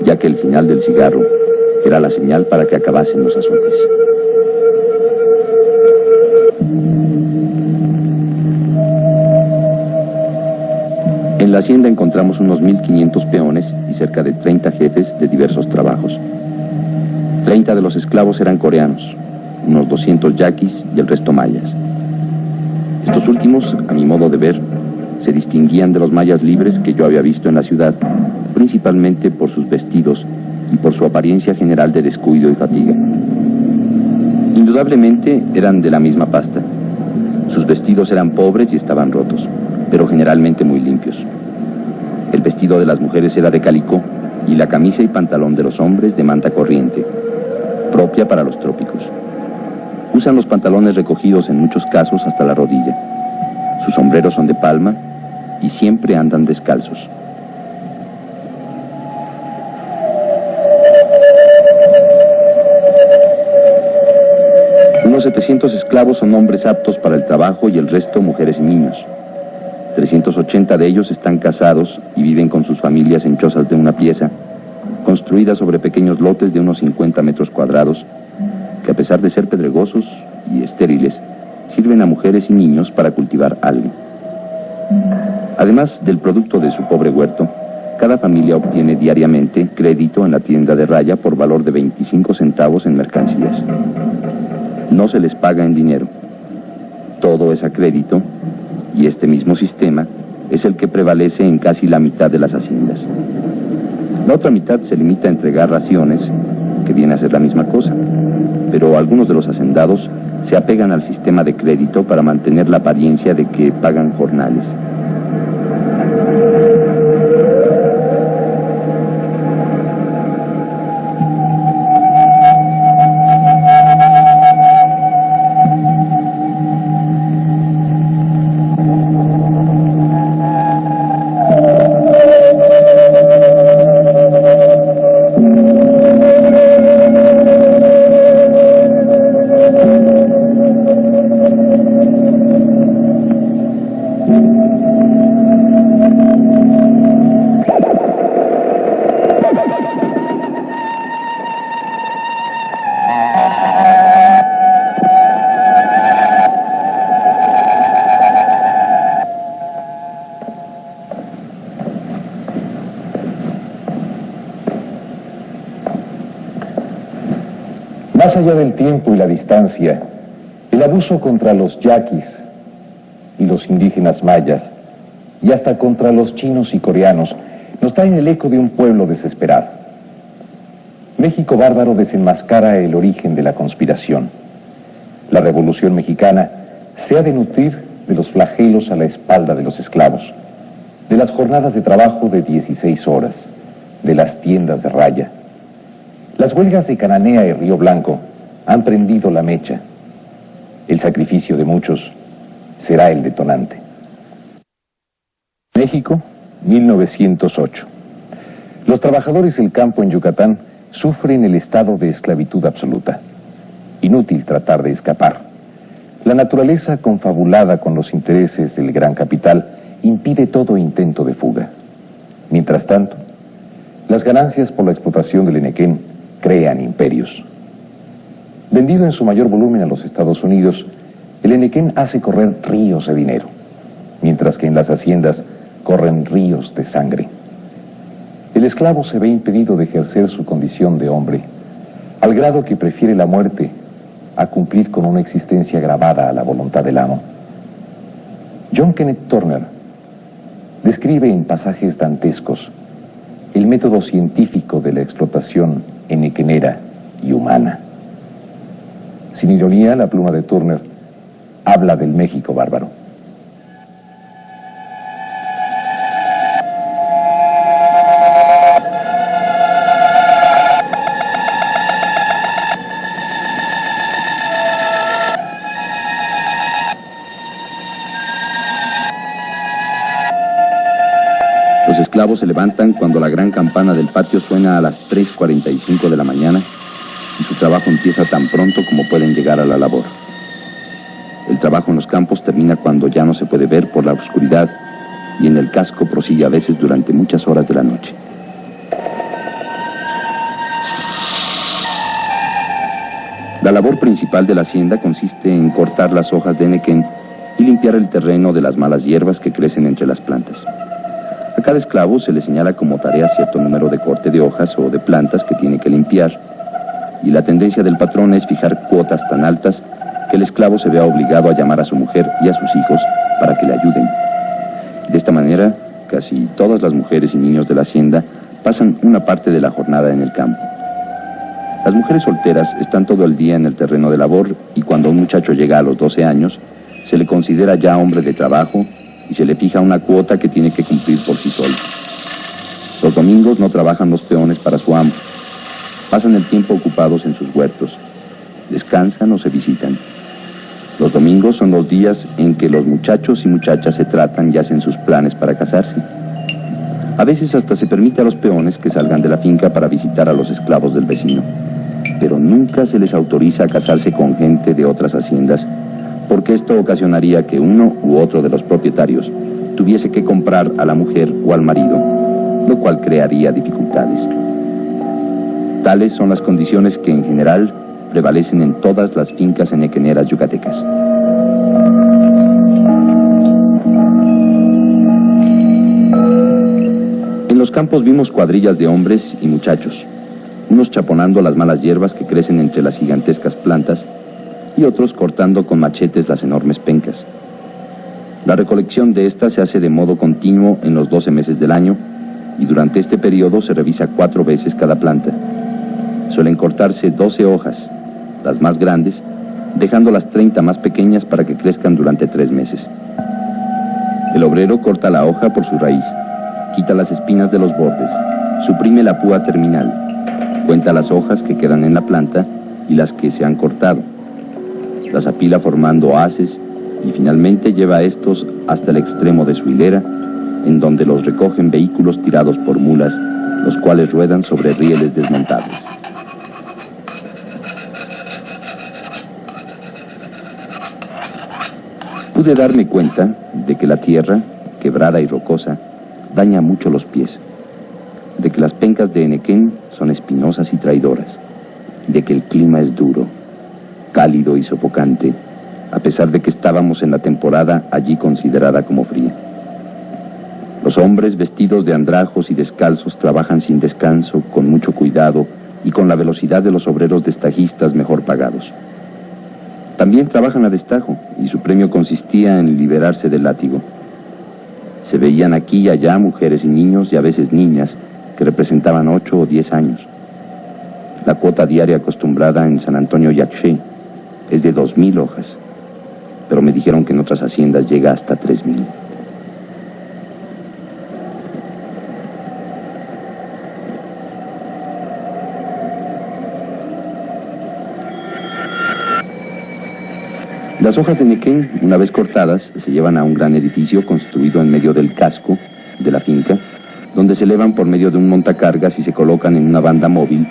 ya que el final del cigarro era la señal para que acabasen los azotes. En la hacienda encontramos unos 1.500 peones y cerca de 30 jefes de diversos trabajos. 30 de los esclavos eran coreanos, unos 200 yaquis y el resto mayas. Estos últimos, a mi modo de ver, se distinguían de los mayas libres que yo había visto en la ciudad, principalmente por sus vestidos y por su apariencia general de descuido y fatiga. Indudablemente eran de la misma pasta. Sus vestidos eran pobres y estaban rotos, pero generalmente muy limpios. El vestido de las mujeres era de calicó y la camisa y pantalón de los hombres de manta corriente, propia para los trópicos. Usan los pantalones recogidos en muchos casos hasta la rodilla. Sus sombreros son de palma y siempre andan descalzos. Unos 700 esclavos son hombres aptos para el trabajo y el resto mujeres y niños. 380 de ellos están casados y viven con sus familias en chozas de una pieza, construidas sobre pequeños lotes de unos 50 metros cuadrados, que a pesar de ser pedregosos y estériles, sirven a mujeres y niños para cultivar algo. Además del producto de su pobre huerto, cada familia obtiene diariamente crédito en la tienda de raya por valor de 25 centavos en mercancías. No se les paga en dinero. Todo es a crédito y este mismo sistema es el que prevalece en casi la mitad de las haciendas. La otra mitad se limita a entregar raciones, que viene a ser la misma cosa, pero algunos de los hacendados se apegan al sistema de crédito para mantener la apariencia de que pagan jornales. Más allá del tiempo y la distancia, el abuso contra los yaquis y los indígenas mayas, y hasta contra los chinos y coreanos, nos traen el eco de un pueblo desesperado. México bárbaro desenmascara el origen de la conspiración. La Revolución Mexicana se ha de nutrir de los flagelos a la espalda de los esclavos. de las jornadas de trabajo de 16 horas, de las tiendas de raya. Las huelgas de Cananea y Río Blanco han prendido la mecha. El sacrificio de muchos será el detonante. México, 1908. Los trabajadores del campo en Yucatán sufren el estado de esclavitud absoluta. Inútil tratar de escapar. La naturaleza, confabulada con los intereses del gran capital, impide todo intento de fuga. Mientras tanto, las ganancias por la explotación del Enequén crean imperios. Vendido en su mayor volumen a los Estados Unidos, el Enequén hace correr ríos de dinero, mientras que en las haciendas corren ríos de sangre. El esclavo se ve impedido de ejercer su condición de hombre, al grado que prefiere la muerte a cumplir con una existencia grabada a la voluntad del amo. John Kenneth Turner describe en pasajes dantescos el método científico de la explotación enequenera y humana. Sin ironía, la pluma de Turner habla del México bárbaro. Los esclavos se levantan cuando la gran campana del patio suena a las 3:45 de la mañana y su trabajo empieza tan pronto como pueden llegar a la labor. El trabajo en los campos termina cuando ya no se puede ver por la oscuridad y en el casco prosigue a veces durante muchas horas de la noche. La labor principal de la hacienda consiste en cortar las hojas de enequén y limpiar el terreno de las malas hierbas que crecen entre las plantas. A cada esclavo se le señala como tarea cierto número de corte de hojas o de plantas que tiene que limpiar, y la tendencia del patrón es fijar cuotas tan altas que el esclavo se vea obligado a llamar a su mujer y a sus hijos para que le ayuden. De esta manera, casi todas las mujeres y niños de la hacienda pasan una parte de la jornada en el campo. Las mujeres solteras están todo el día en el terreno de labor y cuando un muchacho llega a los 12 años, se le considera ya hombre de trabajo y se le fija una cuota que tiene que cumplir por sí solo. Los domingos no trabajan los peones para su amo. Pasan el tiempo ocupados en sus huertos. Descansan o se visitan. Los domingos son los días en que los muchachos y muchachas se tratan y hacen sus planes para casarse. A veces hasta se permite a los peones que salgan de la finca para visitar a los esclavos del vecino. Pero nunca se les autoriza a casarse con gente de otras haciendas, porque esto ocasionaría que uno u otro de los propietarios tuviese que comprar a la mujer o al marido, lo cual crearía dificultades. Tales son las condiciones que en general prevalecen en todas las fincas enequeneras yucatecas. En los campos vimos cuadrillas de hombres y muchachos, unos chaponando las malas hierbas que crecen entre las gigantescas plantas y otros cortando con machetes las enormes pencas. La recolección de estas se hace de modo continuo en los 12 meses del año y durante este periodo se revisa 4 veces cada planta. Suelen cortarse 12 hojas, las más grandes, dejando las 30 más pequeñas para que crezcan durante 3 meses. El obrero corta la hoja por su raíz, quita las espinas de los bordes, suprime la púa terminal, cuenta las hojas que quedan en la planta y las que se han cortado, las apila formando haces y finalmente lleva a estos hasta el extremo de su hilera, en donde los recogen vehículos tirados por mulas, los cuales ruedan sobre rieles desmontables. Pude darme cuenta de que la tierra, quebrada y rocosa, daña mucho los pies, de que las pencas de enequén son espinosas y traidoras, de que el clima es duro, cálido y sofocante, a pesar de que estábamos en la temporada allí considerada como fría. Los hombres vestidos de andrajos y descalzos trabajan sin descanso, con mucho cuidado y con la velocidad de los obreros destajistas mejor pagados. También trabajan a destajo y su premio consistía en liberarse del látigo. Se veían aquí y allá mujeres y niños y a veces niñas que representaban 8 o 10 años. La cuota diaria acostumbrada en San Antonio Yaxché es de 2,000 hojas, pero me dijeron que en otras haciendas llega hasta 3,000. Las hojas de nequén, una vez cortadas, se llevan a un gran edificio construido en medio del casco de la finca, donde se elevan por medio de un montacargas y se colocan en una banda móvil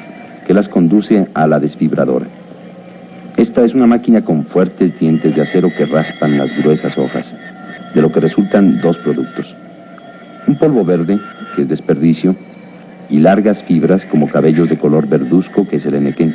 que las conduce a la desfibradora. Esta es una máquina con fuertes dientes de acero que raspan las gruesas hojas, de lo que resultan dos productos: un polvo verde, que es desperdicio, y largas fibras como cabellos de color verduzco, que es el enequén.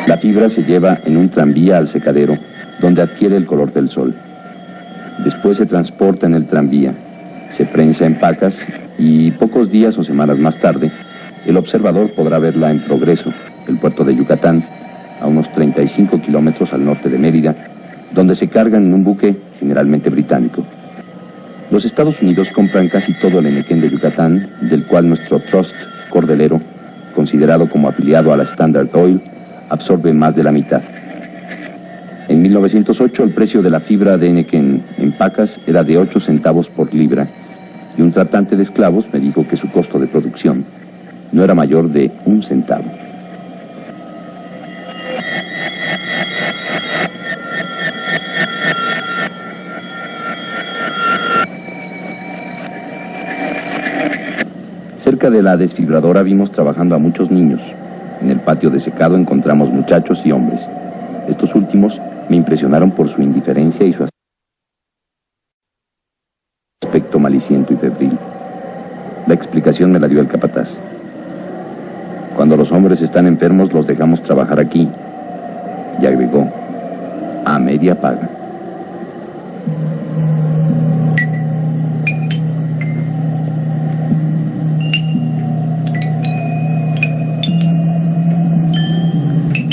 La fibra se lleva en un tranvía al secadero, donde adquiere el color del sol. Después se transporta en el tranvía, se prensa en pacas y pocos días o semanas más tarde, el observador podrá verla en Progreso, el puerto de Yucatán, a unos 35 kilómetros al norte de Mérida, donde se cargan en un buque generalmente británico. Los Estados Unidos compran casi todo el enequén de Yucatán, del cual nuestro trust cordelero, considerado como afiliado a la Standard Oil, absorbe más de la mitad. En 1908 el precio de la fibra de enequén en pacas era de 8 centavos por libra, y un tratante de esclavos me dijo que su costo de producción no era mayor de 1 centavo. Cerca de la desfibradora vimos trabajando a muchos niños. En el patio de secado encontramos muchachos y hombres. Estos últimos me impresionaron por su indiferencia y su aspecto maliciento y febril. La explicación me la dio el capataz. Cuando los hombres están enfermos los dejamos trabajar aquí. Y agregó, a media paga.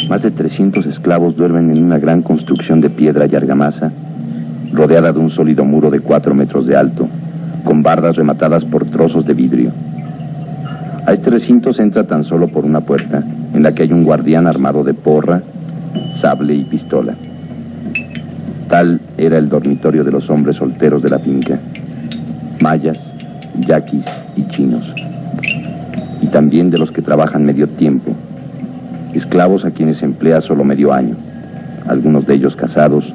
Más de 300 esclavos duermen en una gran construcción de piedra y argamasa, rodeada de un sólido muro de 4 metros de alto, con bardas rematadas por trozos de vidrio. A este recinto se entra tan solo por una puerta, en la que hay un guardián armado de porra, sable y pistola. Tal era el dormitorio de los hombres solteros de la finca: mayas, yaquis y chinos. Y también de los que trabajan medio tiempo, esclavos a quienes se emplea solo medio año, algunos de ellos casados,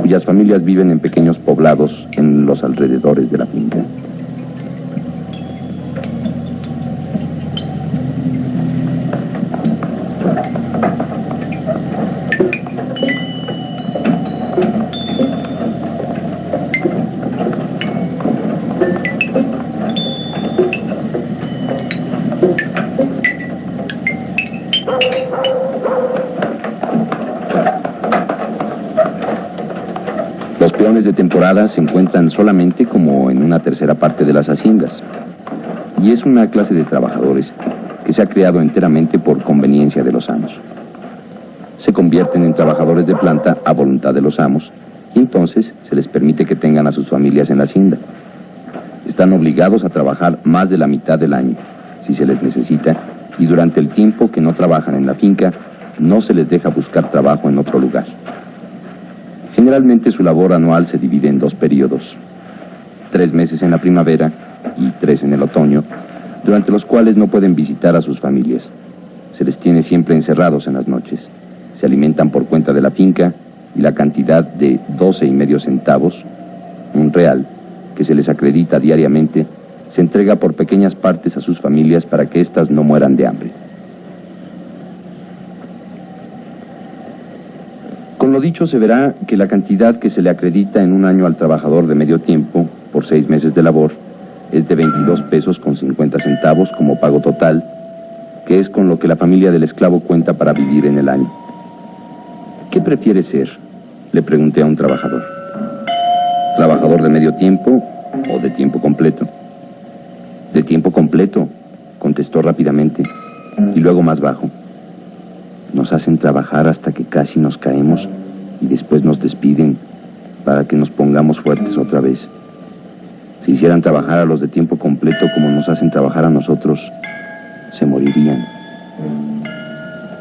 cuyas familias viven en pequeños poblados en los alrededores de la finca. Los peones de temporada se encuentran solamente como en una tercera parte de las haciendas, y es una clase de trabajadores que se ha creado enteramente por conveniencia de los amos. Se convierten en trabajadores de planta a voluntad de los amos, y entonces se les permite que tengan a sus familias en la hacienda. Están obligados a trabajar más de la mitad del año, si se les necesita, y durante el tiempo que no trabajan en la finca, no se les deja buscar trabajo en otro lugar. Generalmente su labor anual se divide en 2 periodos: 3 meses en la primavera y 3 en el otoño, durante los cuales no pueden visitar a sus familias. Se les tiene siempre encerrados en las noches. Se alimentan por cuenta de la finca y la cantidad de 12,5 centavos, un real, que se les acredita diariamente, se entrega por pequeñas partes a sus familias para que éstas no mueran de hambre. Con lo dicho se verá que la cantidad que se le acredita en un año al trabajador de medio tiempo, por 6 meses de labor, es de 22 pesos con 50 centavos como pago total, que es con lo que la familia del esclavo cuenta para vivir en el año. ¿Qué prefiere ser?, le pregunté a un trabajador. ¿Trabajador de medio tiempo o de tiempo completo? De tiempo completo, contestó rápidamente, y luego más bajo. Nos hacen trabajar hasta que casi nos caemos y después nos despiden para que nos pongamos fuertes otra vez. Si hicieran trabajar a los de tiempo completo como nos hacen trabajar a nosotros, se morirían.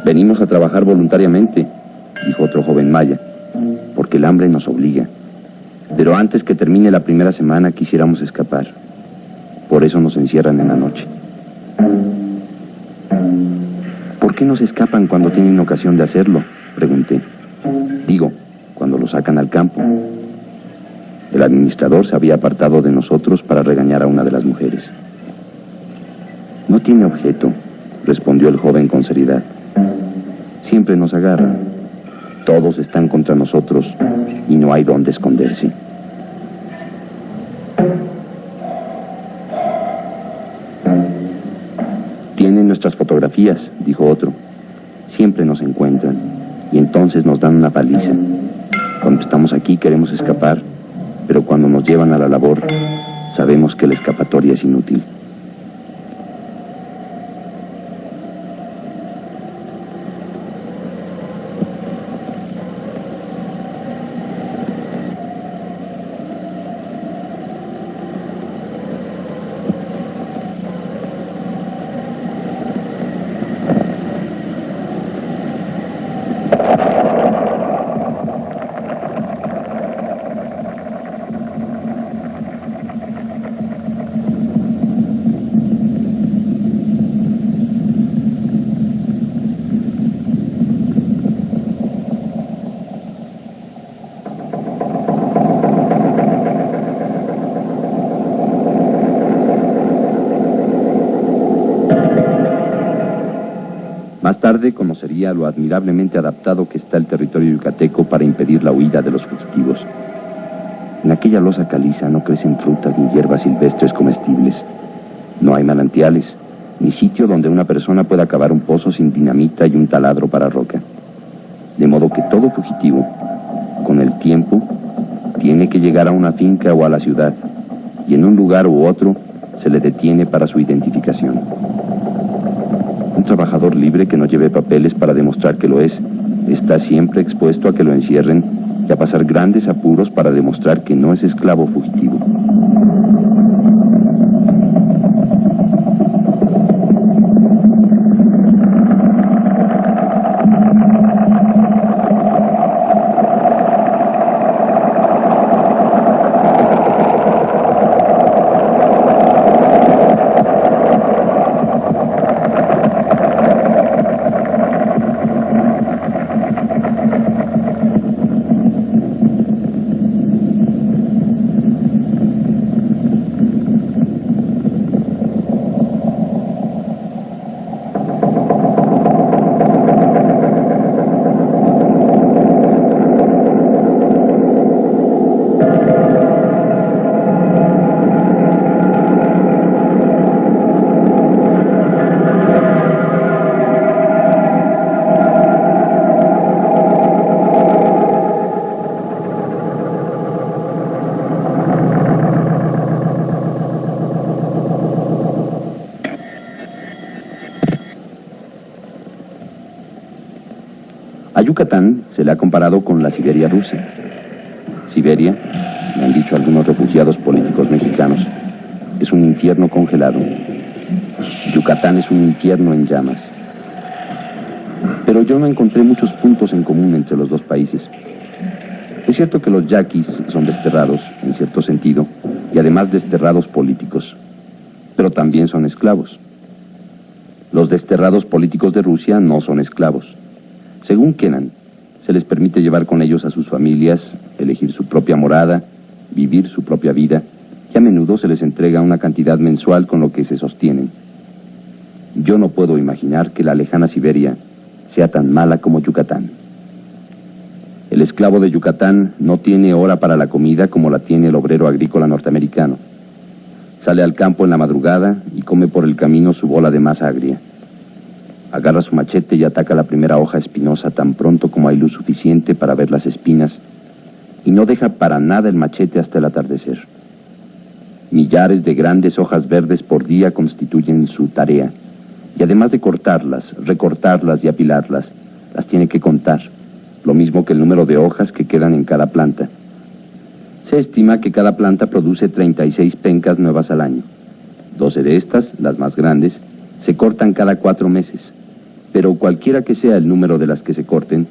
Venimos a trabajar voluntariamente, dijo otro joven maya, porque el hambre nos obliga. Pero antes que termine la primera semana quisiéramos escapar. Por eso nos encierran en la noche. ¿Por qué no se escapan cuando tienen ocasión de hacerlo?, pregunté. Digo, cuando lo sacan al campo. El administrador se había apartado de nosotros para regañar a una de las mujeres. No tiene objeto, respondió el joven con seriedad. Siempre nos agarran. Todos están contra nosotros y no hay dónde esconderse. Tienen nuestras fotografías, dijo otro. Siempre nos encuentran y entonces nos dan una paliza. Cuando estamos aquí queremos escapar, pero cuando nos llevan a la labor, sabemos que la escapatoria es inútil. Más tarde conocería lo admirablemente adaptado que está el territorio yucateco para impedir la huida de los fugitivos. En aquella losa caliza no crecen frutas ni hierbas silvestres comestibles. No hay manantiales, ni sitio donde una persona pueda cavar un pozo sin dinamita y un taladro para roca. De modo que todo fugitivo, con el tiempo, tiene que llegar a una finca o a la ciudad, y en un lugar u otro se le detiene para su identificación. Un trabajador libre que no lleve papeles para demostrar que lo es, está siempre expuesto a que lo encierren y a pasar grandes apuros para demostrar que no es esclavo fugitivo. A Yucatán se le ha comparado con la Siberia rusa. Siberia, me han dicho algunos refugiados políticos mexicanos, es un infierno congelado. Yucatán es un infierno en llamas. Pero yo no encontré muchos puntos en común entre los dos países. Es cierto que los yaquis son desterrados, en cierto sentido, y además desterrados políticos, pero también son esclavos. Los desterrados políticos de Rusia no son esclavos. Según Kennan, se les permite llevar con ellos a sus familias, elegir su propia morada, vivir su propia vida y a menudo se les entrega una cantidad mensual con lo que se sostienen. Yo no puedo imaginar que la lejana Siberia sea tan mala como Yucatán. El esclavo de Yucatán no tiene hora para la comida como la tiene el obrero agrícola norteamericano. Sale al campo en la madrugada y come por el camino su bola de masa agria. Agarra su machete y ataca la primera hoja espinosa tan pronto como hay luz suficiente para ver las espinas, y no deja para nada el machete hasta el atardecer. Millares de grandes hojas verdes por día constituyen su tarea, y además de cortarlas, recortarlas y apilarlas, las tiene que contar, lo mismo que el número de hojas que quedan en cada planta. Se estima que cada planta produce 36 pencas nuevas al año. 12 de estas, las más grandes, se cortan cada 4 meses, pero cualquiera que sea el número de las que se corten,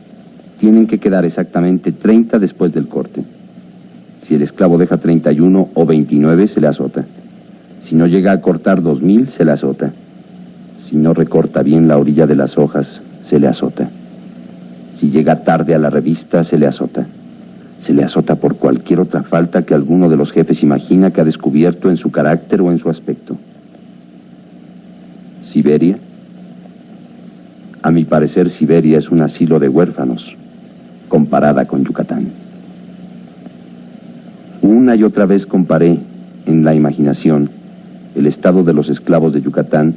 tienen que quedar exactamente 30 después del corte. Si el esclavo deja 31 o 29, se le azota. Si no llega a cortar 2000, se le azota. Si no recorta bien la orilla de las hojas, se le azota. Si llega tarde a la revista, se le azota. Se le azota por cualquier otra falta que alguno de los jefes imagina que ha descubierto en su carácter o en su aspecto. ¿Siberia? A mi parecer, Siberia es un asilo de huérfanos, comparada con Yucatán. Una y otra vez comparé, en la imaginación, el estado de los esclavos de Yucatán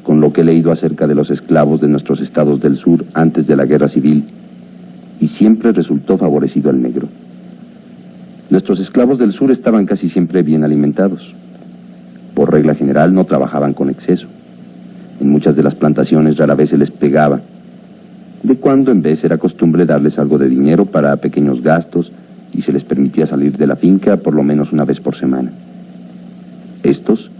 con lo que he leído acerca de los esclavos de nuestros estados del sur antes de la guerra civil, y siempre resultó favorecido al negro. Nuestros esclavos del sur estaban casi siempre bien alimentados. Por regla general no trabajaban con exceso. En muchas de las plantaciones rara vez se les pegaba. De cuando en vez era costumbre darles algo de dinero para pequeños gastos y se les permitía salir de la finca por lo menos una vez por semana. Estos,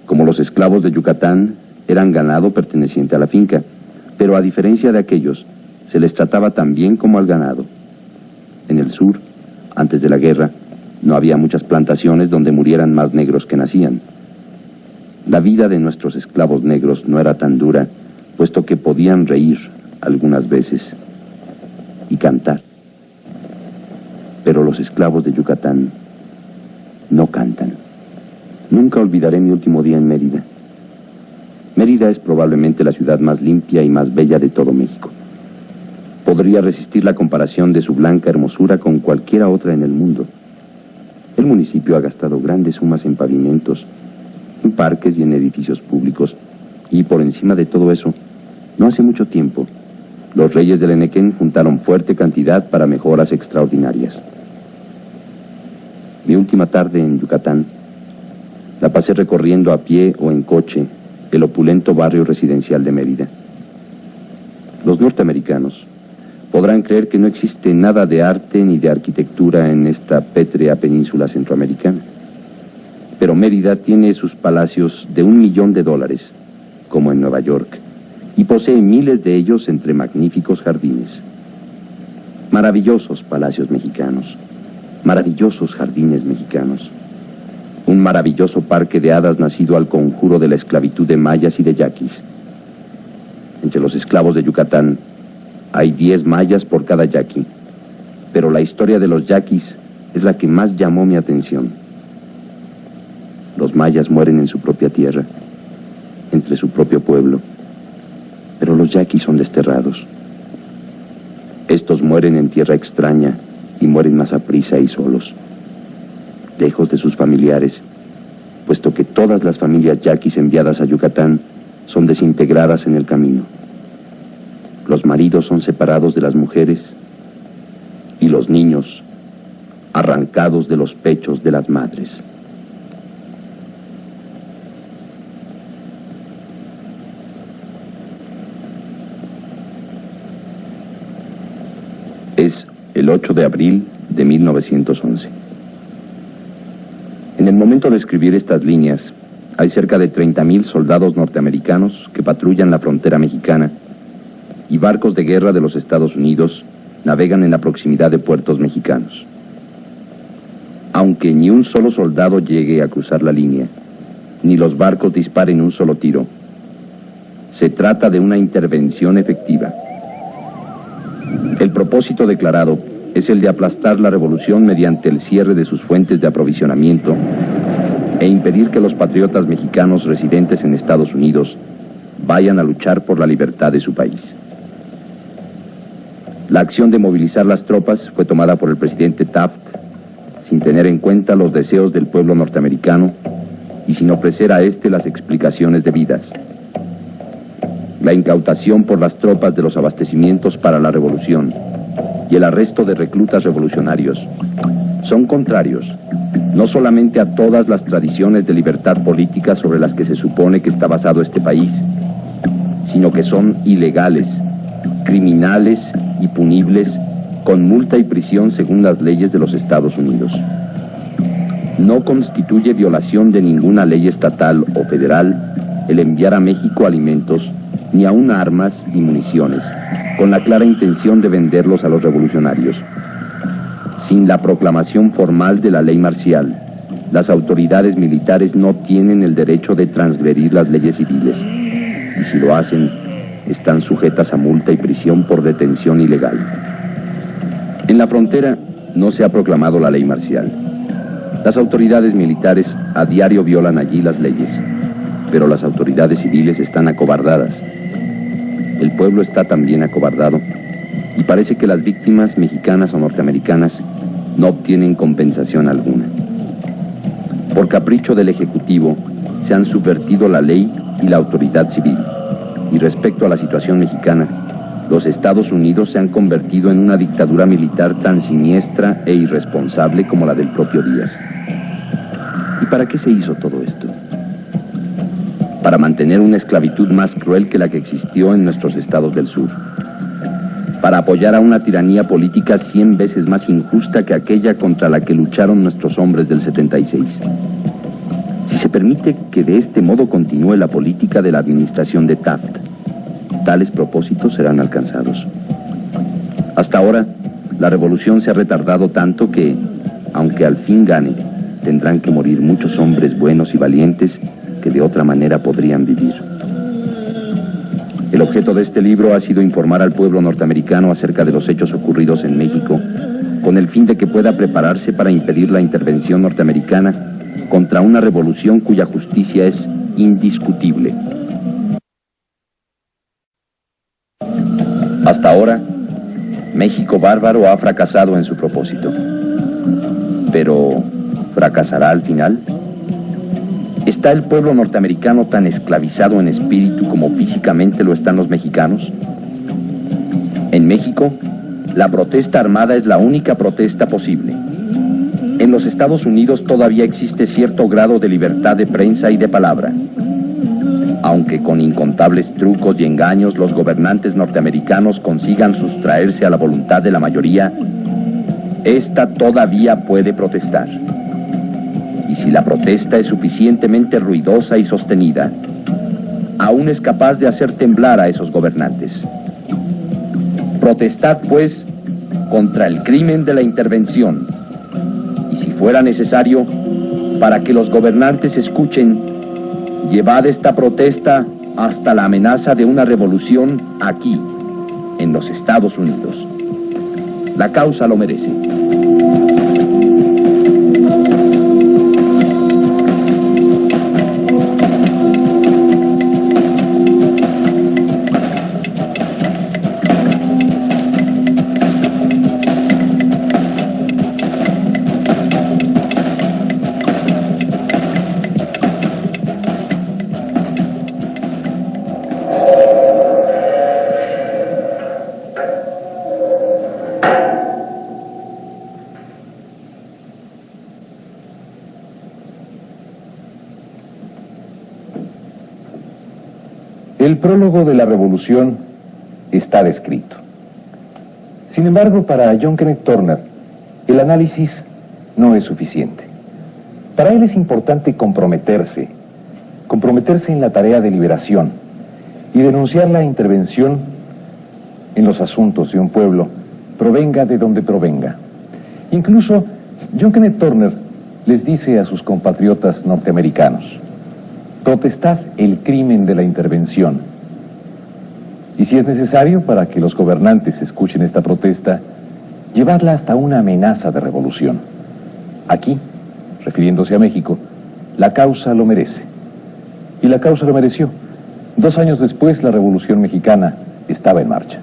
como los esclavos de Yucatán, eran ganado perteneciente a la finca, pero a diferencia de aquellos, se les trataba tan bien como al ganado. En el sur, antes de la guerra, no había muchas plantaciones donde murieran más negros que nacían. La vida de nuestros esclavos negros no era tan dura, puesto que podían reír algunas veces y cantar. Pero los esclavos de Yucatán no cantan. Nunca olvidaré mi último día en Mérida. Mérida es probablemente la ciudad más limpia y más bella de todo México. Podría resistir la comparación de su blanca hermosura con cualquiera otra en el mundo. El municipio ha gastado grandes sumas en pavimentos, en parques y en edificios públicos, y por encima de todo eso, no hace mucho tiempo, los reyes del Enequén juntaron fuerte cantidad para mejoras extraordinarias. Mi última tarde en Yucatán la pasé recorriendo a pie o en coche el opulento barrio residencial de Mérida. Los norteamericanos podrán creer que no existe nada de arte ni de arquitectura en esta pétrea península centroamericana. Pero Mérida tiene sus palacios de $1 millón, como en Nueva York, y posee miles de ellos entre magníficos jardines. Maravillosos palacios mexicanos, maravillosos jardines mexicanos. Un maravilloso parque de hadas nacido al conjuro de la esclavitud de mayas y de yaquis. Entre los esclavos de Yucatán hay 10 mayas por cada yaqui, pero la historia de los yaquis es la que más llamó mi atención. Los mayas mueren en su propia tierra, entre su propio pueblo, pero los yaquis son desterrados. Estos mueren en tierra extraña y mueren más aprisa y solos, lejos de sus familiares, puesto que todas las familias yaquis enviadas a Yucatán son desintegradas en el camino. Los maridos son separados de las mujeres y los niños arrancados de los pechos de las madres. Es el 8 de abril de 1911. En el momento de escribir estas líneas, hay cerca de 30,000 soldados norteamericanos que patrullan la frontera mexicana y barcos de guerra de los Estados Unidos navegan en la proximidad de puertos mexicanos. Aunque ni un solo soldado llegue a cruzar la línea, ni los barcos disparen un solo tiro, se trata de una intervención efectiva. El propósito declarado es el de aplastar la revolución mediante el cierre de sus fuentes de aprovisionamiento e impedir que los patriotas mexicanos residentes en Estados Unidos vayan a luchar por la libertad de su país. La acción de movilizar las tropas fue tomada por el presidente Taft sin tener en cuenta los deseos del pueblo norteamericano y sin ofrecer a éste las explicaciones debidas. La incautación por las tropas de los abastecimientos para la revolución y el arresto de reclutas revolucionarios son contrarios no solamente a todas las tradiciones de libertad política sobre las que se supone que está basado este país, sino que son ilegales, criminales y punibles con multa y prisión según las leyes de los Estados Unidos. No constituye violación de ninguna ley estatal o federal el enviar a México alimentos, ni aún armas y municiones, con la clara intención de venderlos a los revolucionarios. Sin la proclamación formal de la ley marcial, las autoridades militares no tienen el derecho de transgredir las leyes civiles, y si lo hacen, están sujetas a multa y prisión por detención ilegal. En la frontera no se ha proclamado la ley marcial. Las autoridades militares a diario violan allí las leyes, pero las autoridades civiles están acobardadas. El pueblo está también acobardado y parece que las víctimas mexicanas o norteamericanas no obtienen compensación alguna. Por capricho del Ejecutivo se han subvertido la ley y la autoridad civil, y respecto a la situación mexicana, los Estados Unidos se han convertido en una dictadura militar tan siniestra e irresponsable como la del propio Díaz. ¿Y para qué se hizo todo esto? Para mantener una esclavitud más cruel que la que existió en nuestros estados del sur. Para apoyar a una tiranía política 100 veces más injusta que aquella contra la que lucharon nuestros hombres del 76. Si se permite que de este modo continúe la política de la administración de Taft, tales propósitos serán alcanzados. Hasta ahora, la revolución se ha retardado tanto que, aunque al fin gane, tendrán que morir muchos hombres buenos y valientes que de otra manera podrían vivir. El objeto de este libro ha sido informar al pueblo norteamericano acerca de los hechos ocurridos en México, con el fin de que pueda prepararse para impedir la intervención norteamericana contra una revolución cuya justicia es indiscutible. Hasta ahora, México bárbaro ha fracasado en su propósito. Pero, ¿fracasará al final? ¿Está el pueblo norteamericano tan esclavizado en espíritu como físicamente lo están los mexicanos? En México, la protesta armada es la única protesta posible. En los Estados Unidos todavía existe cierto grado de libertad de prensa y de palabra. Aunque con incontables trucos y engaños los gobernantes norteamericanos consigan sustraerse a la voluntad de la mayoría, esta todavía puede protestar. Y si la protesta es suficientemente ruidosa y sostenida, aún es capaz de hacer temblar a esos gobernantes. Protestad, pues, contra el crimen de la intervención, y si fuera necesario, para que los gobernantes escuchen, llevad esta protesta hasta la amenaza de una revolución aquí, en los Estados Unidos. La causa lo merece. El prólogo de la revolución está descrito. Sin embargo, para John Kenneth Turner, el análisis no es suficiente. Para él es importante comprometerse en la tarea de liberación y denunciar la intervención en los asuntos de un pueblo, provenga de donde provenga. Incluso, John Kenneth Turner les dice a sus compatriotas norteamericanos: protestad el crimen de la intervención. Y si es necesario, para que los gobernantes escuchen esta protesta, llevadla hasta una amenaza de revolución. Aquí, refiriéndose a México, La causa lo merece. Y la causa lo mereció. 2 años después, la Revolución Mexicana estaba en marcha.